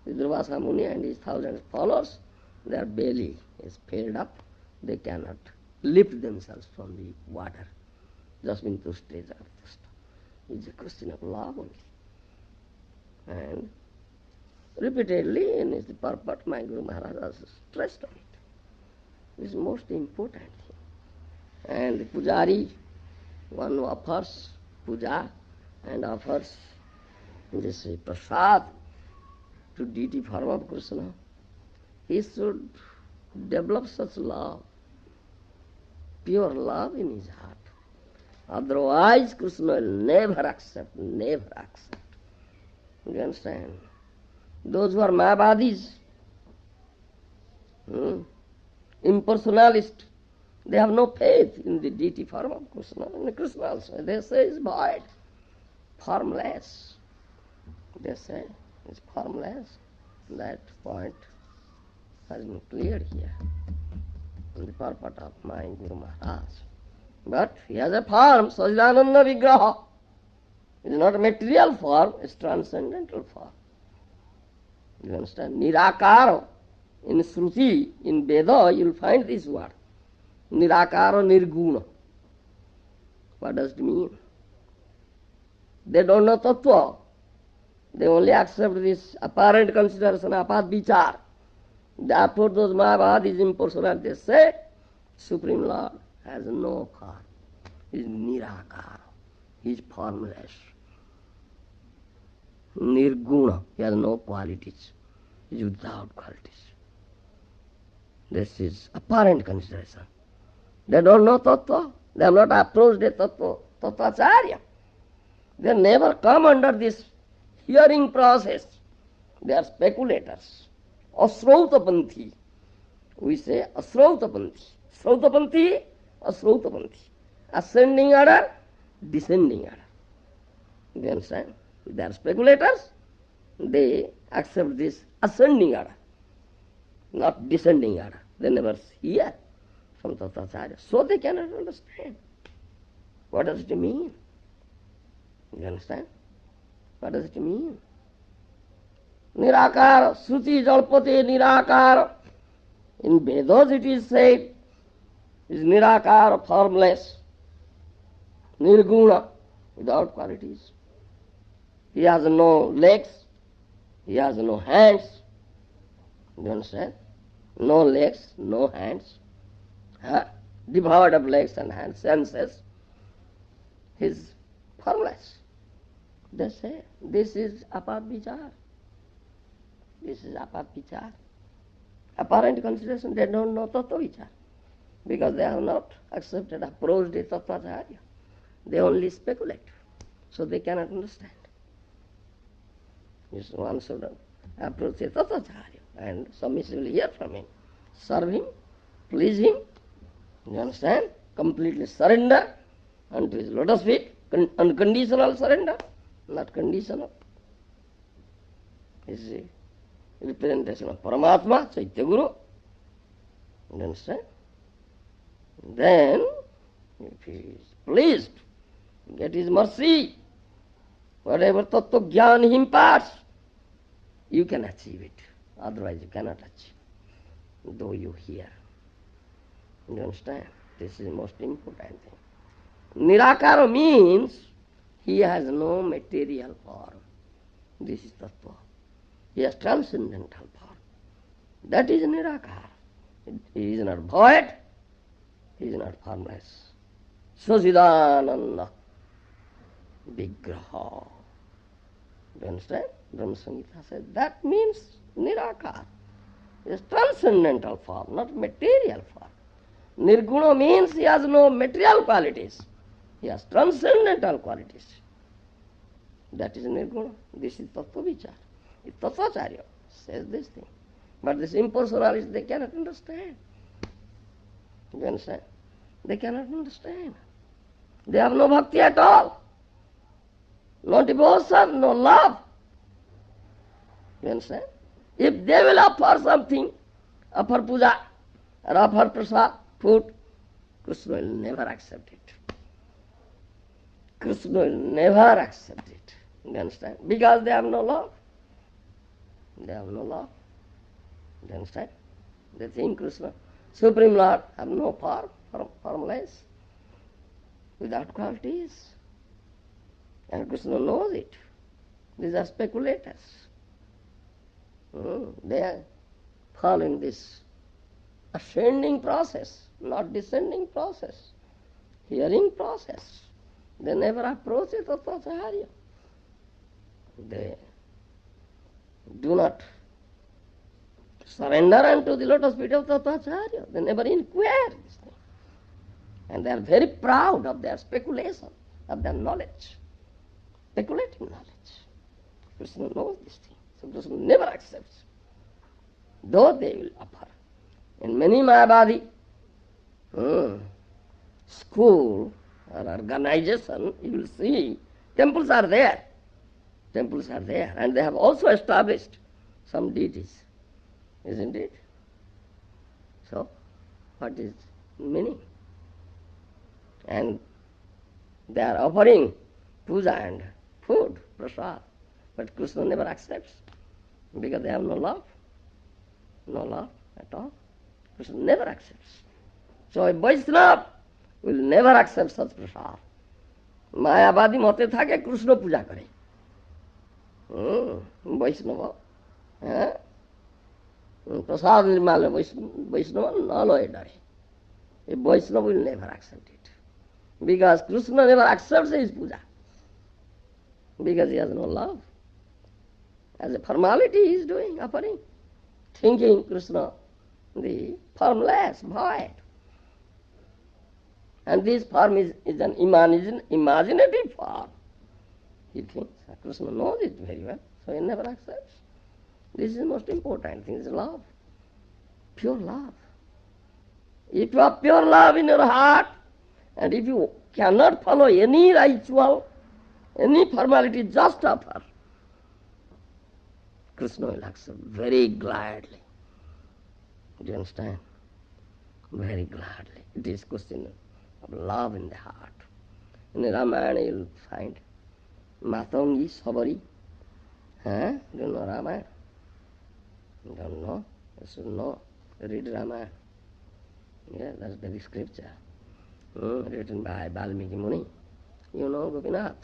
Durvasa Muni and his 1,000 followers, their belly is filled up. They cannot lift themselves from the water. Jasmin Tushte Jaratasta. It's a question of love only. And repeatedly in his purport, my Guru Maharaja has stressed on it. This is the most important thing. And the pujari, one who offers puja and offers this prasad to deity form of Krishna, he should develop such love, pure love in his heart. Otherwise, Krishna will never accept, never accept. You understand? Those who are Mayavadis, impersonalists, they have no faith in the deity form of Krishna. And Krishna also, they say is void, formless. They say it's formless. That point has been cleared here in the purport of my Guru Maharaj. But he has a form, Sajidananda Vigraha. It is not a material form, it's transcendental form. You understand? Nirakara. In Shruti, in Veda, you will find this word. Nirakara Nirguna. What does it mean? They don't know Tattva. They only accept this apparent consideration, apat vichar. Therefore those Mayavadis impersonal, they say, Supreme Lord has no form. He is Nirakara. He is formless. Nirguna. He has no qualities. He is without qualities. This is apparent consideration. They don't know Tattva. They have not approached a Tattva, Tattvacharya. They never come under this hearing process. They are speculators. Asrautapanthi. We say Asrautapanthi. Srautapanthi, Asrautapanthi. Ascending order, descending order. You understand? They are speculators. They accept this ascending order, not descending order. They never hear from Tattvacharya. So they cannot understand. What does it mean? You understand? What does it mean? Nirakara, Sruti Jalpate Nirakara. In Vedas it is said, is Nirakara, formless, Nirguna, without qualities. He has no legs, he has no hands. You understand? No legs, no hands. Devoid of legs and hands, senses. He is formless. They say, this is apat vichar. This is apat vichar. Apparent consideration, they don't know tattva vichar. Because they have not accepted, approached a tattvacharya. They only speculate. So they cannot understand. Yes, one should approach a tattvacharya and submissively hear from him. Serve him, please him, you understand? Completely surrender unto his lotus feet, unconditional surrender, not conditional. This is a representation of Paramatma, Chaitya Guru. You understand? Then, if he is pleased, get his mercy. Whatever tattva jnana he imparts, you can achieve it. Otherwise you cannot achieve, though you hear. You understand? This is the most important thing. Nirakara means he has no material form. This is tattva. He has transcendental form. That is Nirakara. He is not void, he is not formless. Sajidananda Vigraha. Do you understand? Brahma Samhita says that means Nirakara. It is transcendental form, not material form. Nirguna means he has no material qualities. He has transcendental qualities. That is Nirguna. This is Tattva Vichar. If Tattvacharya says this thing. But this impersonalists, they cannot understand. You understand? They cannot understand. They have no bhakti at all. No devotion, no love. You understand? If they will offer something, offer puja, or offer prasad, food, Krishna will never accept it. Krishna will never accept it. You understand? Because they have no love. They have no love. You understand? They think Krishna, Supreme Lord, have no form, formless, without qualities. And Krishna knows it. These are speculators. They are following this ascending process, not descending process, hearing process. They never approach it Tathacharya. They do not surrender unto the lotus feet of Tathacharya. They never inquire this thing. And they are very proud of their speculation, of their knowledge, speculating knowledge. Krishna knows this thing. So Krishna never accepts, though they will offer. In many Mayavadi school or organization, you will see temples are there. Temples are there. And they have also established some deities. Isn't it? So, what is meaning? And they are offering puja and food, prasad. But Krishna never accepts because they have no love. No love at all. Krishna never accepts. So a Vaishnava will never accept such prasad. Mayavadi mate thake Krishna puja kare. Vaishnava. Prasad nirmala Vaishnava nalo edare. A Vaishnava will never accept it. Because Krishna never accepts his puja. Because he has no love. As a formality he is doing, offering, thinking Krishna, the formless, void. And this form is an imaginative form. He thinks. Krishna knows it very well, so he never accepts. This is the most important thing, is love. Pure love. If you have pure love in your heart, and if you cannot follow any ritual, any formality, just offer, Krishna will accept very gladly. Do you understand? Very gladly. It is question of love in the heart. In the Ramayana you will find Matangi, Sabari. Do you know Ramayana? You don't know? You should know. Read Ramayana. Yeah, that's the scripture. Written by Valmiki Muni. You know Govinda?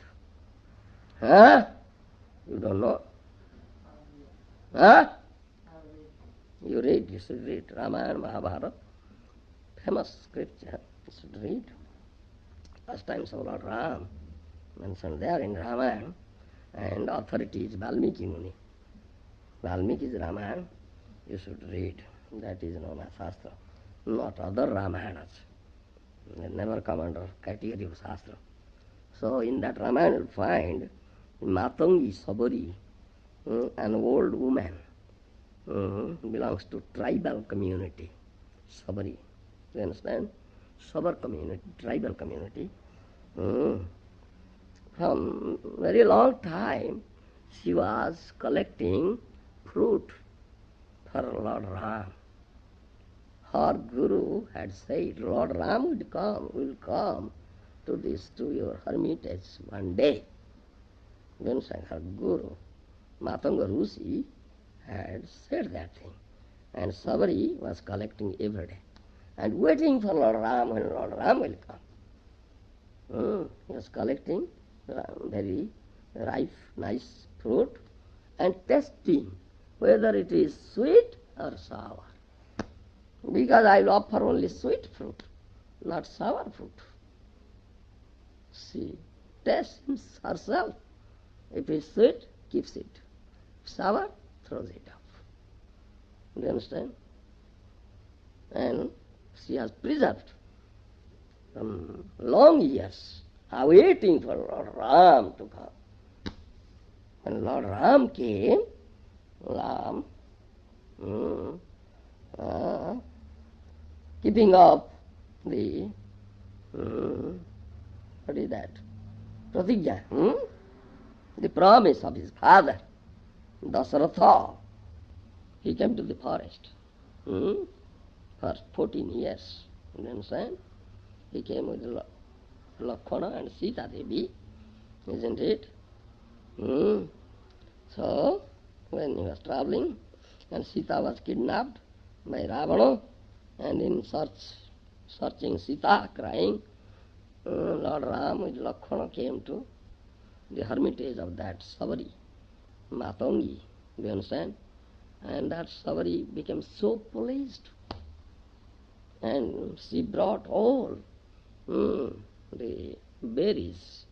You don't know? You read, you should read Ramayana, Mahabharata. Famous scripture, you should read. Last time so Lord Ram mentioned there in Ramayana, and authority is Valmiki Muni. Valmiki's Ramayana, you should read. That is known as Shastra, not other Ramayanas. They never come under category of Shastra. So in that Ramayana you'll find Matangi Sabari, an old woman, belongs to tribal community, Sabari. You understand? Sabar community, tribal community. From very long time she was collecting fruit for Lord Ram. Her Guru had said, Lord Ram will come to your hermitage one day. You understand? Her Guru, Matanga Rusi, had said that thing. And Sabari was collecting every day and waiting for Lord Ram when Lord Ram will come. He was collecting very ripe, nice fruit and testing whether it is sweet or sour. Because I will offer only sweet fruit, not sour fruit. She tests herself. If it is sweet, keeps it. Sour, throws it off. Do you understand? And she has preserved from long years, waiting for Lord Ram to come. When Lord Ram came, keeping up the, what is that? Pratigya, the promise of his father. Dasaratha, he came to the forest for 14 years. You understand? He came with Lakshmana and Sita Devi, isn't it? So, when he was traveling, and Sita was kidnapped by Ravana, and in searching Sita, crying, Lord Ram with Lakshmana came to the hermitage of that Savari, Matangi, do you understand? And that Savari became so pleased, and she brought all the berries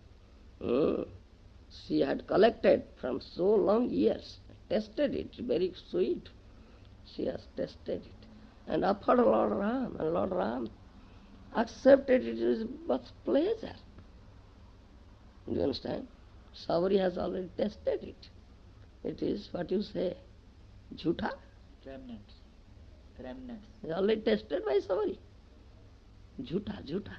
she had collected from so long years, tested it, very sweet. She has tested it and offered Lord Ram, and Lord Ram accepted it with much pleasure. Do you understand? Savari has already tested it. It is what you say, jhuta.
Remnants. Remnants.
It's already tested by Savari. Jhuta, jhuta.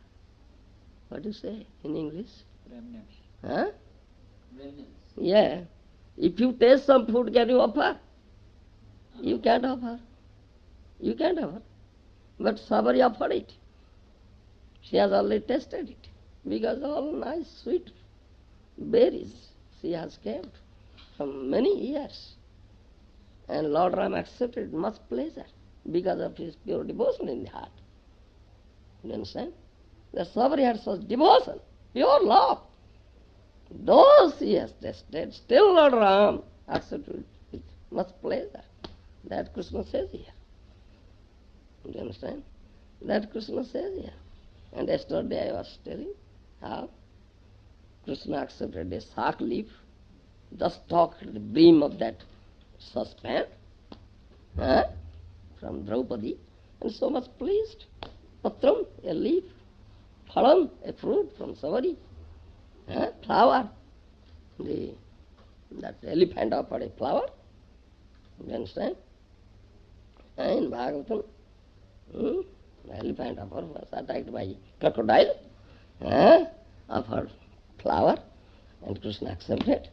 What do you say in English?
Remnants.
Huh?
Remnants.
Yeah. If you taste some food, can you offer? You can't offer. You can't offer. But Savari offered it. She has already tested it. Because all nice, sweet berries she has kept from many years. And Lord Ram accepted much pleasure because of his pure devotion in the heart. You understand? The Savari had such devotion, pure love. Those he has tested, still Lord Ram accepted with much pleasure. That Krishna says here. Do you understand? That Krishna says here. And yesterday I was telling how Krishna accepted a sak leaf, just stuck at the brim of that saucepan from Draupadi, and so much pleased. Patram, a leaf, phalam, a fruit from Savari, flower, that elephant offered a flower, you understand? And in Bhagavatam, the elephant was attacked by crocodile, offered flower, and Krishna accepted.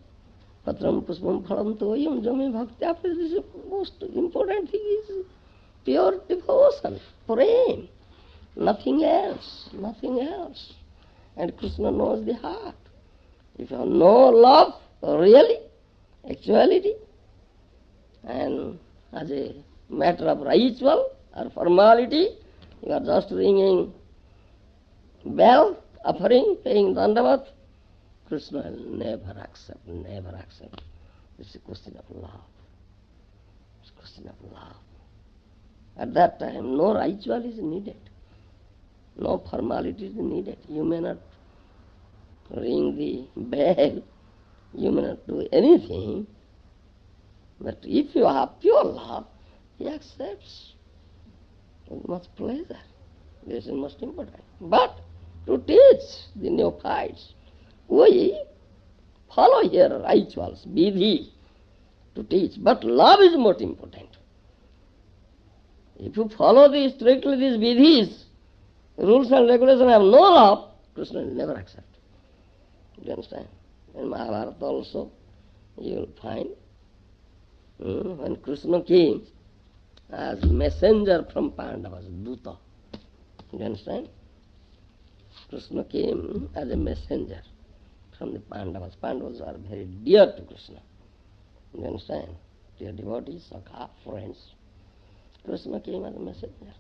Patram puspam phalam toyam jame bhaktya. The most important thing is pure devotion, prem, nothing else, nothing else. And Krishna knows the heart. If you have no love, really, actuality, and as a matter of ritual or formality, you are just ringing bell, offering, paying dandavat, Krishna will never accept, never accept. It's a question of love. It's a question of love. At that time, no ritual is needed. No formality is needed. You may not ring the bell, you may not do anything, but if you have pure love, he accepts with much pleasure. This is most important. But to teach the neophytes, we follow here rituals, vidhi, to teach, but love is most important. If you follow strictly these vidhis, rules and regulations, have no love, Krishna will never accept. Do you understand? In Mahabharata also, you will find when Krishna came as messenger from Pandavas, Duta. Do you understand? Krishna came as a messenger from the Pandavas. Pandavas are very dear to Krishna. Do you understand? Dear devotees, Sakha, friends. Krishna came as a messenger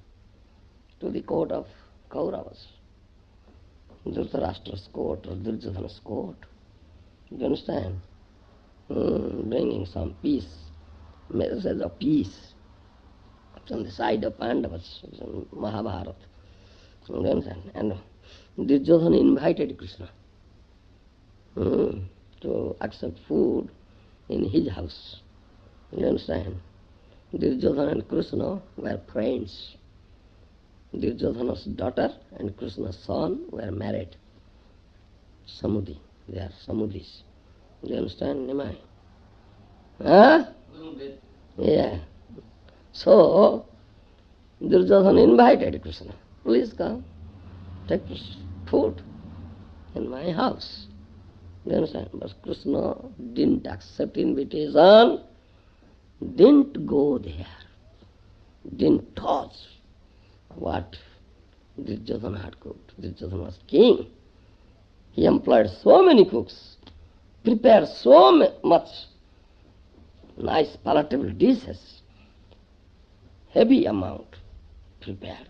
to the court of Kauravas, Dhritarashtra's court or Duryodhana's court. Do you understand? Bringing some peace, message of peace from the side of Pandavas, Mahabharata. Do you understand? And Duryodhana invited Krishna to accept food in his house. You understand? Duryodhana and Krishna were friends. Duryodhana's daughter and Krishna's son were married. Samudhi. They are Samudhis. Do you understand, Nimai? Huh? Yeah. So, Duryodhana invited Krishna. Please come, take food in my house. Do you understand? But Krishna didn't accept invitation. didn't go there, didn't touch what Duryodhana had cooked. Duryodhana was king. He employed so many cooks, prepared so much nice palatable dishes, heavy amount prepared.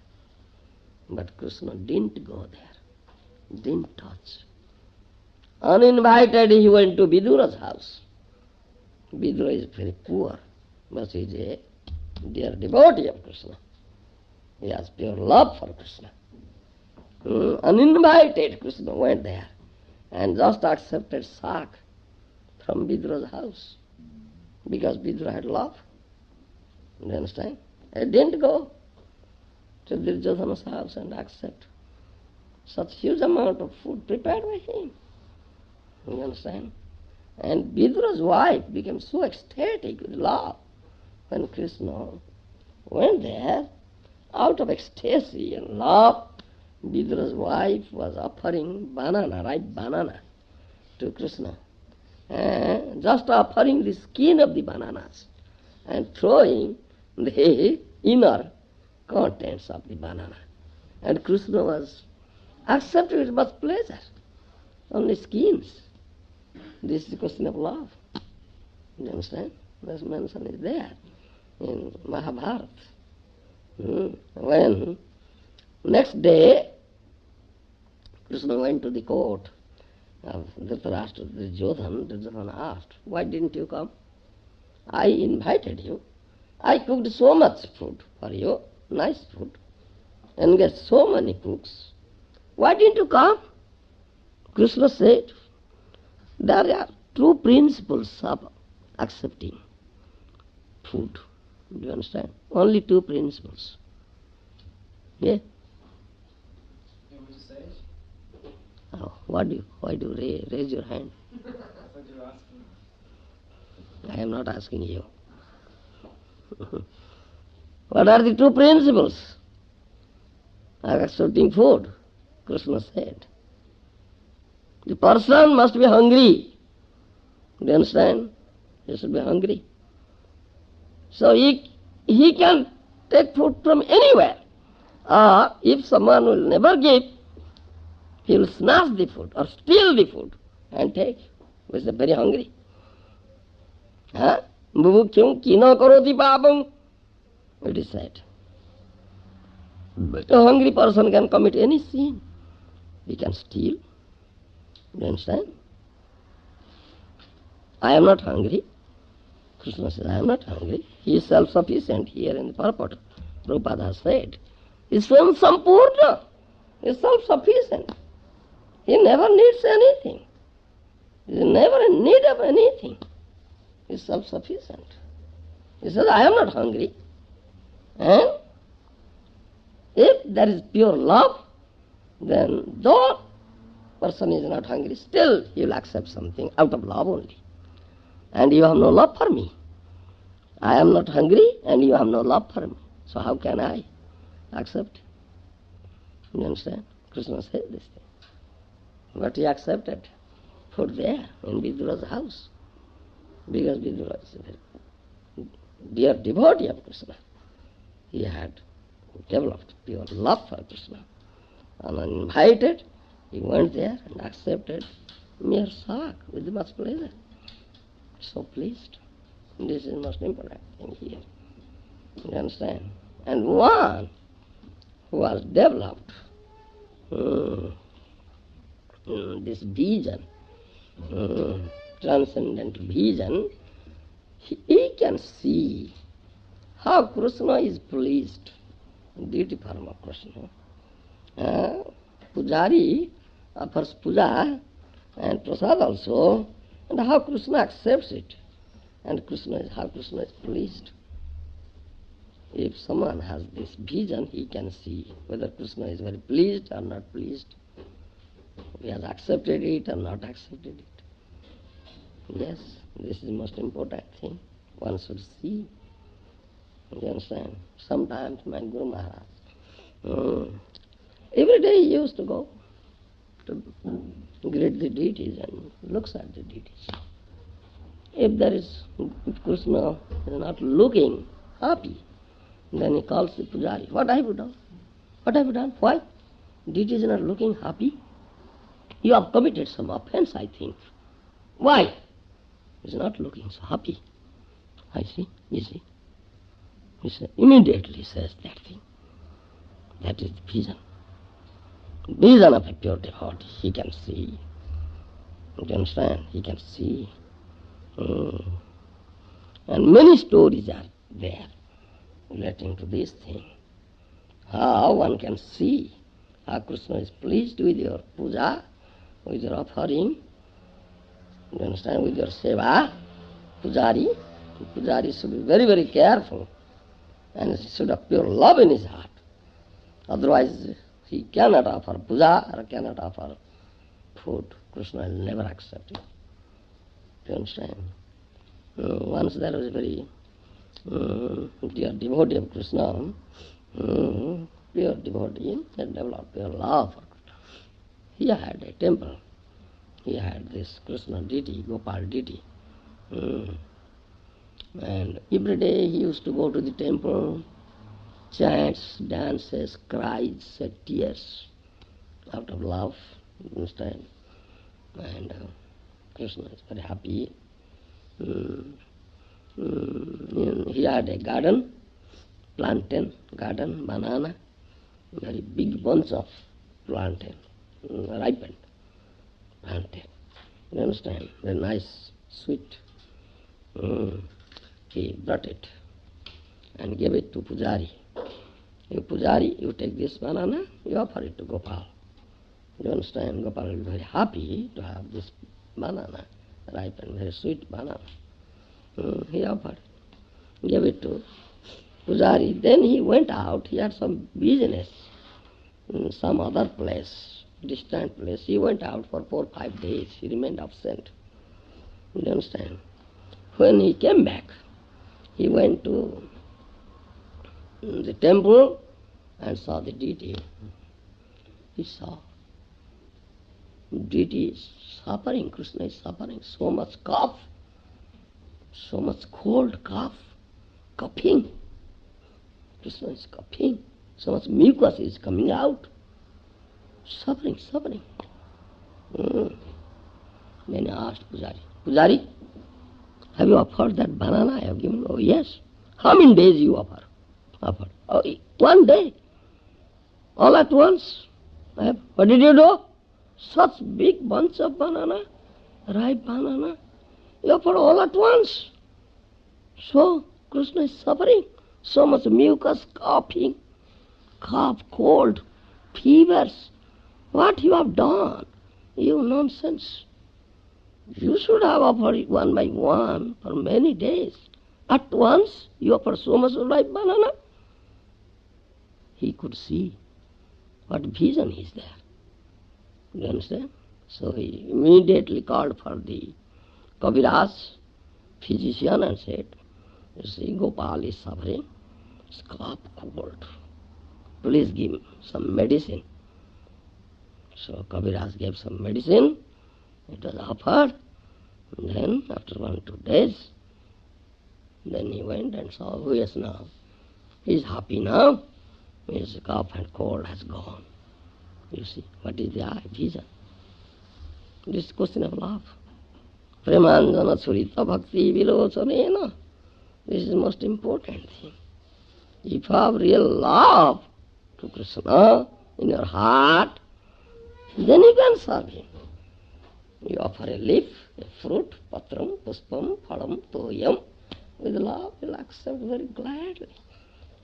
But Krishna didn't go there, didn't touch. Uninvited he went to Vidura's house. Vidura is very poor, but he is a dear devotee of Krishna. He has pure love for Krishna. Uninvited Krishna went there and just accepted sak from Vidura's house because Vidura had love. You understand? He didn't go to Duryodhana's house and accept such huge amount of food prepared by him. You understand? And Vidura's wife became so ecstatic with love when Krishna went there. Out of ecstasy and love, Vidura's wife was offering banana, ripe banana, to Krishna. Just offering the skin of the bananas and throwing the inner contents of the banana. And Krishna was accepting with much pleasure. Only skins. This is the question of love. You understand? This mention is there in Mahabharata. When next day Krishna went to the court of Dhritarashtra, Duryodhana asked, "Why didn't you come? I invited you. I cooked so much food for you, nice food, and get so many cooks. Why didn't you come?" Krishna said, there are two principles of accepting food. Do you understand? Only two principles. Yeah?
You want to say?
Oh, why do you raise your hand?
I thought you were asking.
I am not asking you. What are the two principles of accepting food? Krishna said, the person must be hungry. Do you understand? He should be hungry. So he can take food from anywhere. Or if someone will never give, he will snatch the food or steal the food and take. He is very hungry. Mubukhyam kina karoti papam. It is said. But a hungry person can commit any sin. He can steal. Do you understand? I am not hungry. Krishna says, I am not hungry. He is self-sufficient here in the purport. Prabhupada has said, he is Swam Sampurna. He is self-sufficient. He never needs anything. He is never in need of anything. He is self-sufficient. He says, I am not hungry. And if there is pure love, then though person is not hungry, still he will accept something out of love only. And you have no love for me. I am not hungry and you have no love for me. So how can I accept? You understand? Krishna said this thing. But he accepted food there in Vidura's house. Because Vidura is a very dear devotee of Krishna. He had developed pure love for Krishna. And uninvited, he went there and accepted mere sak with much pleasure. So pleased. This is the most important thing here. You understand? And one who has developed this vision, transcendent vision, he can see how Krishna is pleased. Deity form of Krishna. Pujari offers puja and prasad also, and how Krishna accepts it. And how Krishna is pleased. If someone has this vision, he can see whether Krishna is very pleased or not pleased. He has accepted it or not accepted it. Yes, this is the most important thing. One should see. You understand? Sometimes my Guru Maharaj, every day he used to go to greet the deities and looks at the deities. If Krishna is not looking happy, then he calls the pujari. What have you done? What have you done? Why? Deity is not looking happy. You have committed some offense, I think. Why? He is not looking so happy. I see, you see. He immediately says that thing. That is the vision. Vision of a pure devotee. He can see. You understand? He can see. And many stories are there relating to this thing. How one can see how Krishna is pleased with your puja, with your offering. You understand? With your seva. Pujari should be very, very careful. And he should have pure love in his heart. Otherwise, he cannot offer puja or cannot offer food. Krishna will never accept it. Do you understand? Once there was a very dear devotee of Krishna, pure devotee, and developed pure love for Krishna. He had a temple. He had this Krishna deity, Gopal deity. And every day he used to go to the temple, chants, dances, cries, tears out of love. You understand? And Krishna is very happy. He had a garden, plantain garden, banana, very big bunch of plantain, ripened plantain. You understand? Very nice, sweet. He brought it and gave it to Pujari. You Pujari, you take this banana, you offer it to Gopal. You understand? Gopal will be very happy to have this banana, ripened, very sweet banana. He offered, gave it to Pujari. Then he went out. He had some business in some other place, distant place. He went out for 4 or 5 days. He remained absent. You understand? When he came back, he went to the temple and saw the deity. He saw deity is suffering, Krishna is suffering, so much cough, so much cold cough, coughing. Krishna is coughing, so much mucus is coming out, suffering. Then he asked Pujari, have you offered that banana I have given? Oh yes. How many days you offered? Oh, 1 day. All at once. What did you do? Such big bunch of banana, ripe banana. You offered all at once. So Krishna is suffering. So much mucus, coughing, cough, cold, fevers. What you have done? You nonsense. You should have offered one by one for many days. At once you offer so much ripe banana. He could see what vision is there. You understand? So he immediately called for the Kaviraj, physician, and said, you see, Gopal is suffering, his cough, cold. Please give him some medicine. So Kaviraj gave some medicine. It was offered. And then after 1 or 2 days, then he went and saw, oh yes, now he is happy now. His cough and cold has gone. You see, what is the eye? Vision. This is question of love. Premanjana surita bhakti vilochanena. This is the most important thing. If you have real love to Krishna in your heart, then you can serve him. You offer a leaf, a fruit, patram, puspam, phalam, toyam. With love, he will accept very gladly.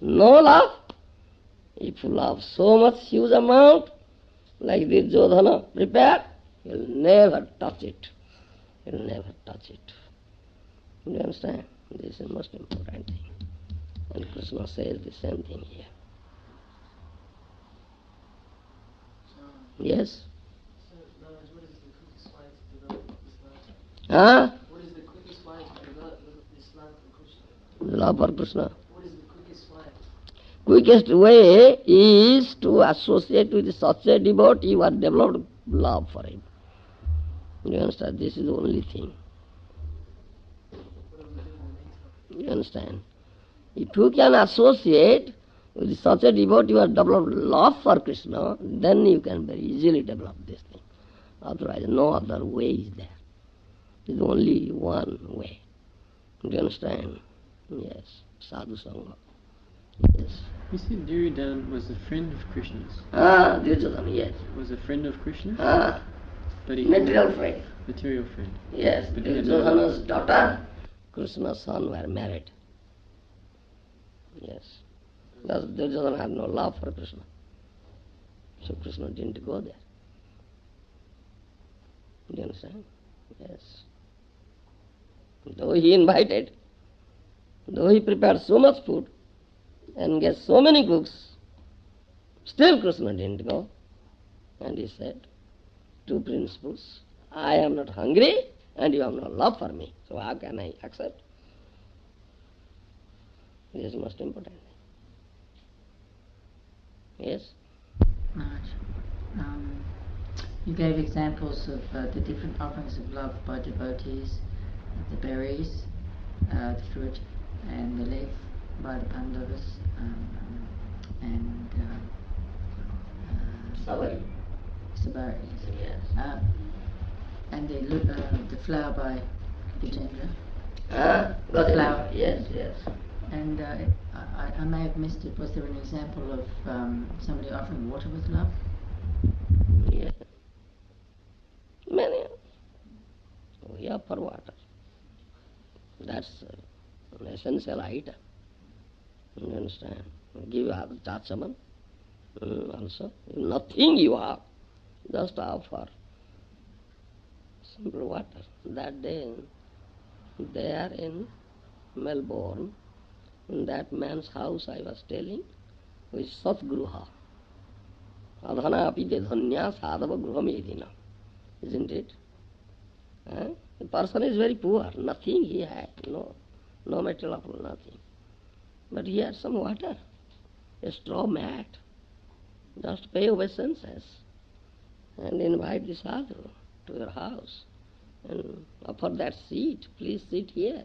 No love. If you love so much huge amount, like this Jodhana prepared, he will never touch it. He will never touch it. You understand? This is the most important thing. And Krishna says the same thing here. Yes?
So, Maharaj, what is the quickest way to develop Islam? What is the quickest way to develop Islam for Krishna?
Love for Krishna.
What is the quickest way?
Quickest way is to associate with such a devotee you have developed love for him. You understand? This is the only thing. You understand? If you can associate with such a devotee who has developed love for Krishna, then you can very easily develop this thing. Otherwise, no other way is there. There is only one way. Do you understand? Yes. Sadhu Sangha. Yes.
You said Duryodhana was a friend of Krishna's.
Duryodhana, yes.
Was a friend of Krishna's? But he
Material friend.
Material friend.
Yes.
But he had
Duryodhana's daughter, Krishna's son were married. Yes. Because Duryodhana had no love for Krishna. So Krishna didn't go there. Do you understand? Yes. Though he invited, though he prepared so much food and gave so many cooks, still Krishna didn't go. And he said, two principles. I am not hungry and you have no love for me. So how can I accept? This is most important. Yes?
Maharaj, you gave examples of the different offerings of love by devotees, the berries, the fruit, and the leaf by the Pandavas, and Sabari.
Yes.
And the flower by Gajendra.
The
flower.
Yes, yes.
And I may have missed it. Was there an example of somebody offering water with love?
Yes. Many. We offer water. That's an essential item. You understand? Give you chachaman also. Nothing you have. Just offer simple water. That day, there in Melbourne, in that man's house I was telling, with Satgruha. Adhana api vedhanya sadhava gruhamedina. Isn't it? The person is very poor, nothing he had, no material, nothing. But he had some water, a straw mat. Just pay obeisances and invite the sadhu to your house and offer that seat. Please sit here.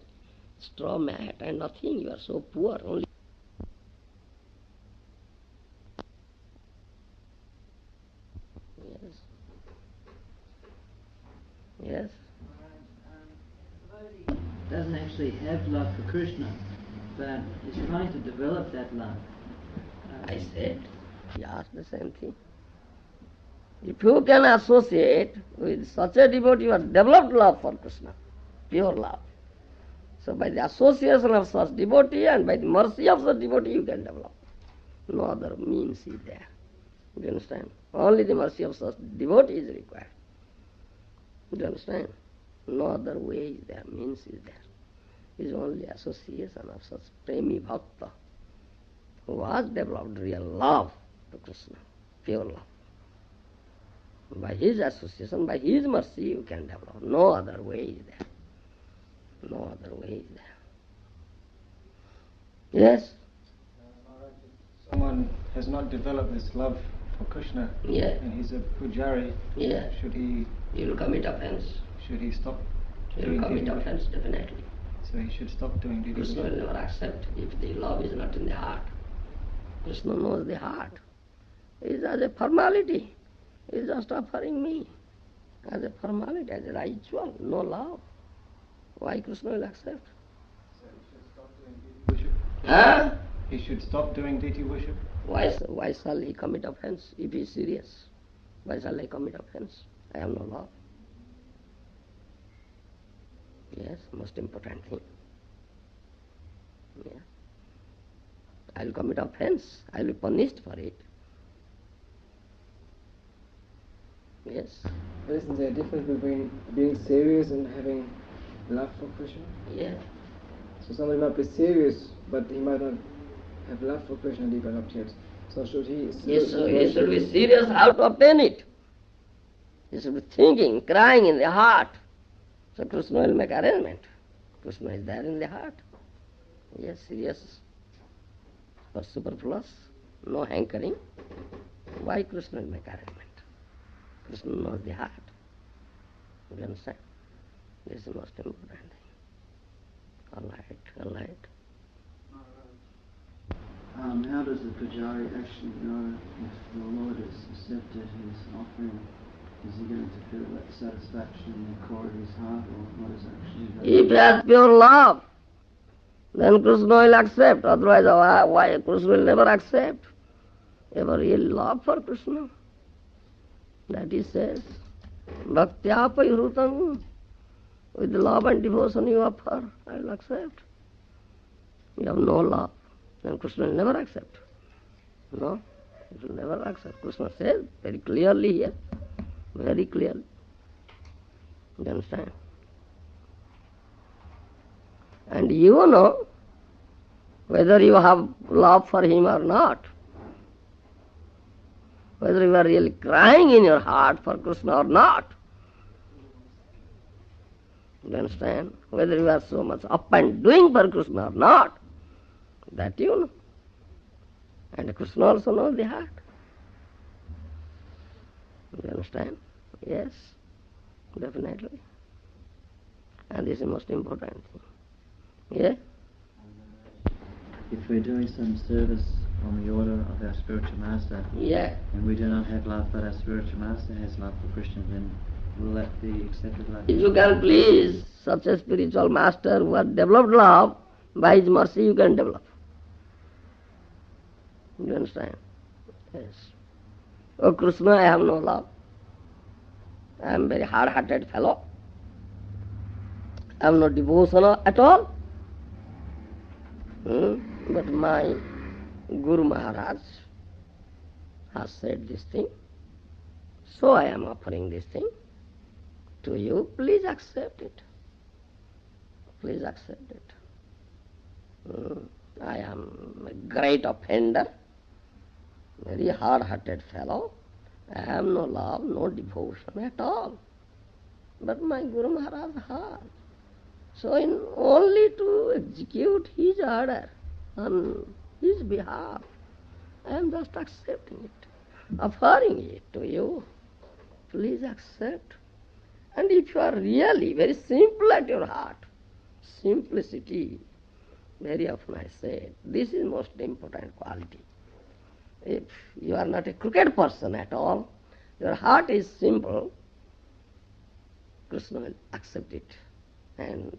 Straw mat and nothing. You are so poor. Only. Yes. Yes.
Doesn't actually have love for Krishna, but is trying to develop that love.
I said, he asked the same thing. If you can associate with such a devotee, you have developed love for Krishna, pure love. So by the association of such devotee and by the mercy of such devotee, you can develop. No other means is there. Do you understand? Only the mercy of such devotee is required. Do you understand? No other way is there, means is there. It is only association of such premi bhakta who has developed real love to Krishna, pure love. By his association, by his mercy, you can develop. No other way is there. No other way is there. Yes?
If someone has not developed this love for Krishna, and he's a pujari, should he...
He will commit offense.
Should he stop
He will
doing
commit
deity
offense,
worship?
definitely.
So he should stop doing deity
Krishna will
worship.
never accept if the love is not in the heart. Krishna knows the heart. It is as a formality. He is just offering me. As a formality, as a ritual, no love. Why Krishna will accept?
So he should stop doing deity worship? He should stop doing deity worship?
Why shall he commit offense if he is serious? Why shall I commit offense? I have no love. Yes, most important thing. Yeah. I will commit offense. I will be punished for it. Yes.
But isn't there a difference between being serious and having love for Krishna?
Yeah.
So somebody might be serious, but he might not have love for Krishna developed yet. So should he...
Yes, so he should be serious how to obtain it. He should be thinking, crying in the heart. So Krishna will make arrangement. Krishna is there in the heart. Yes, serious or superfluous, no hankering. Why Krishna will make arrangement? Krishna knows the heart. You understand? This is the most important thing. All right, all right.
How does the pujari actually know if the Lord has accepted his offering? Is he going to feel that satisfaction in the core of his heart, or what is actually that?
If he has pure love, then Krishna will accept. Otherwise, why Krishna will never accept? You have a real love for Krishna. That he says. Bhaktya paihrutam. With love and devotion you offer, I will accept. You have no love, then Krishna will never accept. No, he will never accept. Krishna says very clearly here, very clearly. You understand? And you know whether you have love for him or not, whether you are really crying in your heart for Krishna or not. You understand? Whether you are so much up and doing for Krishna or not, that you know. And Krishna also knows the heart. You understand? Yes, definitely. And this is the most important thing. Yeah?
If we're doing some service on the order of our spiritual master, and we do not have love, but our spiritual master has love for Krishna, then will that be accepted?
If you can please such a spiritual master who has developed love, by his mercy you can develop. You understand? Yes. Oh Krishna, I have no love. I am very hard-hearted fellow. I have no devotion at all. But my Guru Maharaj has said this thing. So I am offering this thing to you. Please accept it. Please accept it. I am a great offender, very hard-hearted fellow. I have no love, no devotion at all. But my Guru Maharaj has. So in only to execute his order on his behalf, I am just accepting it, offering it to you. Please accept. And if you are really very simple at your heart, simplicity, very often I say, this is most important quality. If you are not a crooked person at all, your heart is simple, Krishna will accept it. And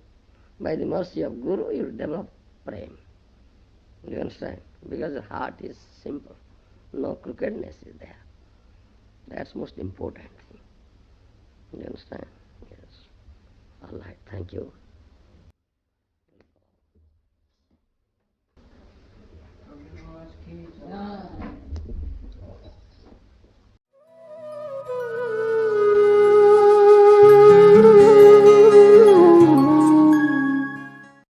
by the mercy of Guru, you will develop prema. You understand? Because your heart is simple. No crookedness is there. That's most important thing. You understand? Yes. All right. Thank you.